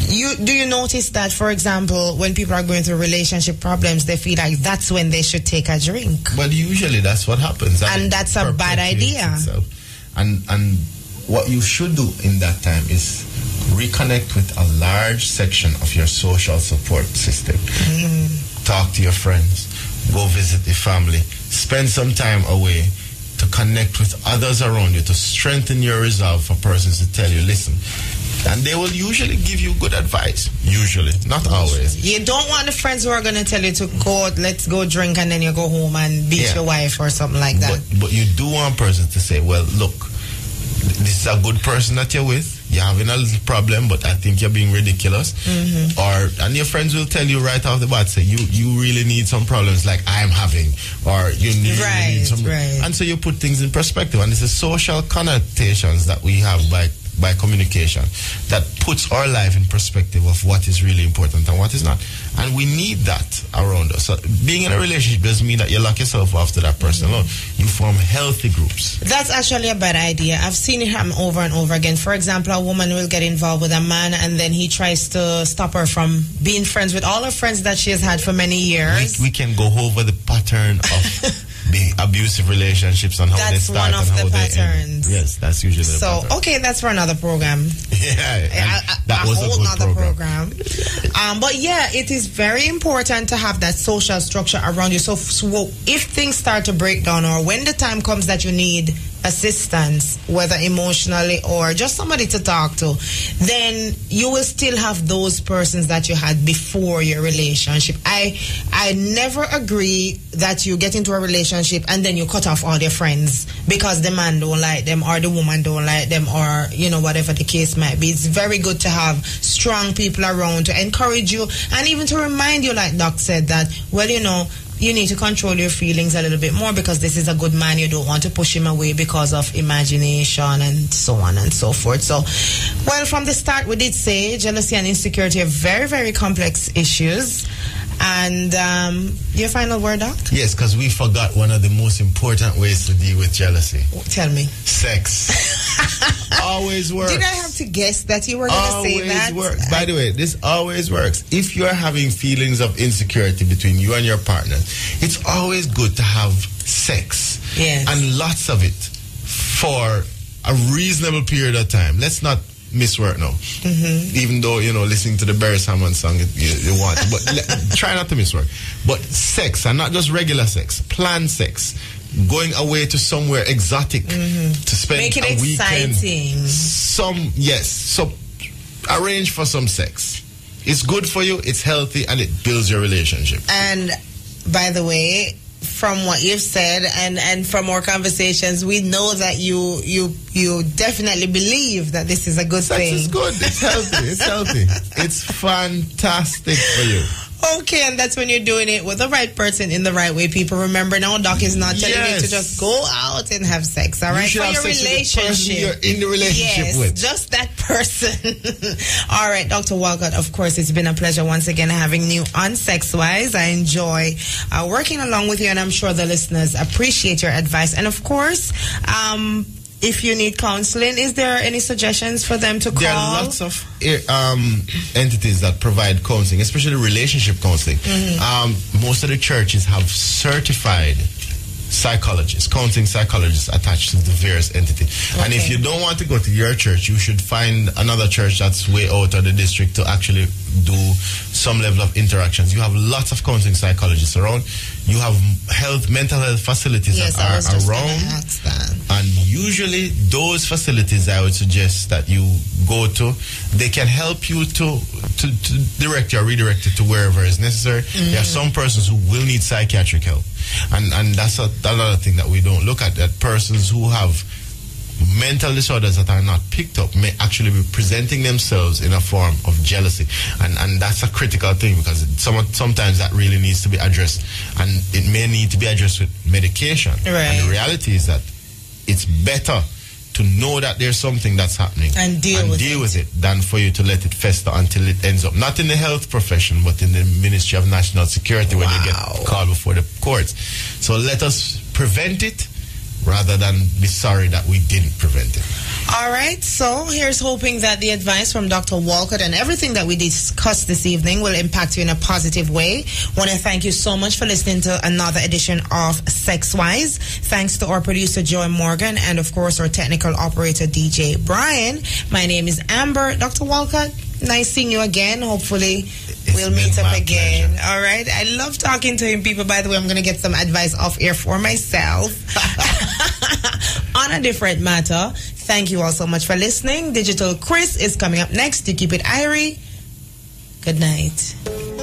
Do you notice that, for example, when people are going through relationship problems, they feel like that's when they should take a drink? Well, usually that's what happens. And that's a bad idea. And what you should do in that time is reconnect with a large section of your social support system. Talk to your friends. Go visit the family. Spend some time away to connect with others around you, to strengthen your resolve for persons to tell you, listen. And they will usually give you good advice. Usually, not always. You don't want the friends who are going to tell you to go, let's go drink, and then you go home and beat your wife or something like that. But you do want persons to say, well, look, this is a good person that you're with. You're having a little problem, but I think you're being ridiculous. And your friends will tell you right off the bat, say, you really need some problems like I'm having, or you need some. And so you put things in perspective. And it's the social connotations that we have by communication that puts our life in perspective of what is really important and what is not. And we need that around us. So being in a relationship doesn't mean that you lock yourself off to that person alone. You form healthy groups. That's actually a bad idea. I've seen it happen over and over again. For example, a woman will get involved with a man, and then he tries to stop her from being friends with all her friends that she has had for many years. We can go over the pattern of the abusive relationships and how they start and how they end. Yes, that's usually the pattern. Okay, that's for another program. That was a whole nother program. But yeah, it is very important to have that social structure around you. So if things start to break down, or when the time comes that you need assistance, whether emotionally or just somebody to talk to, then you will still have those persons that you had before your relationship. I never agree that you get into a relationship and then you cut off all your friends because the man don't like them or the woman don't like them, or whatever the case might be. It's very good to have strong people around to encourage you and even to remind you, like Doc said, that you need to control your feelings a little bit more, because this is a good man. You don't want to push him away because of imagination and so on and so forth. So, well, from the start, we did say jealousy and insecurity are very, very complex issues. And your final word, Doc? Yes, because we forgot one of the most important ways to deal with jealousy. Tell me. Sex. Always works. Did I have to guess that you were going to say that? Always works. By the way, this always works. If you're having feelings of insecurity between you and your partner, it's always good to have sex. Yes. And lots of it for a reasonable period of time. Let's not miss work now. Even though, listening to the Barry Salmon song, you want to. But try not to miss work. But sex, and not just regular sex, planned sex. Going away to somewhere exotic to spend Make it a exciting. weekend. So arrange for some sex. It's good for you, it's healthy, and it builds your relationship. And by the way, from what you've said and from our conversations, we know that you definitely believe that this is a good thing. Sex is good. It's healthy. It's healthy. It's fantastic for you. Okay, and that's when you're doing it with the right person in the right way. People, remember now, Doc is not telling you to just go out and have sex, all right? You For your relationship. You're in the relationship with. Just that person. All right, Dr. Walcott, of course, it's been a pleasure once again having you on Sex Wise. I enjoy working along with you, and I'm sure the listeners appreciate your advice. And of course, if you need counseling, is there any suggestions for them to call? There are lots of entities that provide counseling, especially relationship counseling. Most of the churches have certified psychologists, counseling psychologists attached to the various entities. Okay. And if you don't want to go to your church, you should find another church that's way out of the district to actually do some level of interactions. You have lots of counseling psychologists around. You have mental health facilities that are around. And usually those facilities, I would suggest that you go to, they can help you to direct you or redirect you to wherever is necessary. There are some persons who will need psychiatric help. And that's another thing that we don't look at, that persons who have mental disorders that are not picked up may actually be presenting themselves in a form of jealousy. And that's a critical thing, because sometimes that really needs to be addressed. And it may need to be addressed with medication. Right. And the reality is that it's better to know that there's something that's happening and deal with it than for you to let it fester until it ends up not in the health profession but in the Ministry of National Security when you get called before the courts. So let us prevent it rather than be sorry that we didn't prevent it. All right, so here's hoping that the advice from Dr. Walcott and everything that we discussed this evening will impact you in a positive way. Want to thank you so much for listening to another edition of Sex Wise. Thanks to our producer, Joy Morgan, and of course, our technical operator, DJ Brian. My name is Amber. Dr. Walcott, nice seeing you again. Hopefully, we'll meet up again. Pleasure. All right. I love talking to him, people. By the way, I'm going to get some advice off air for myself on a different matter. Thank you all so much for listening. Digital Chris is coming up next. You keep it irie. Good night.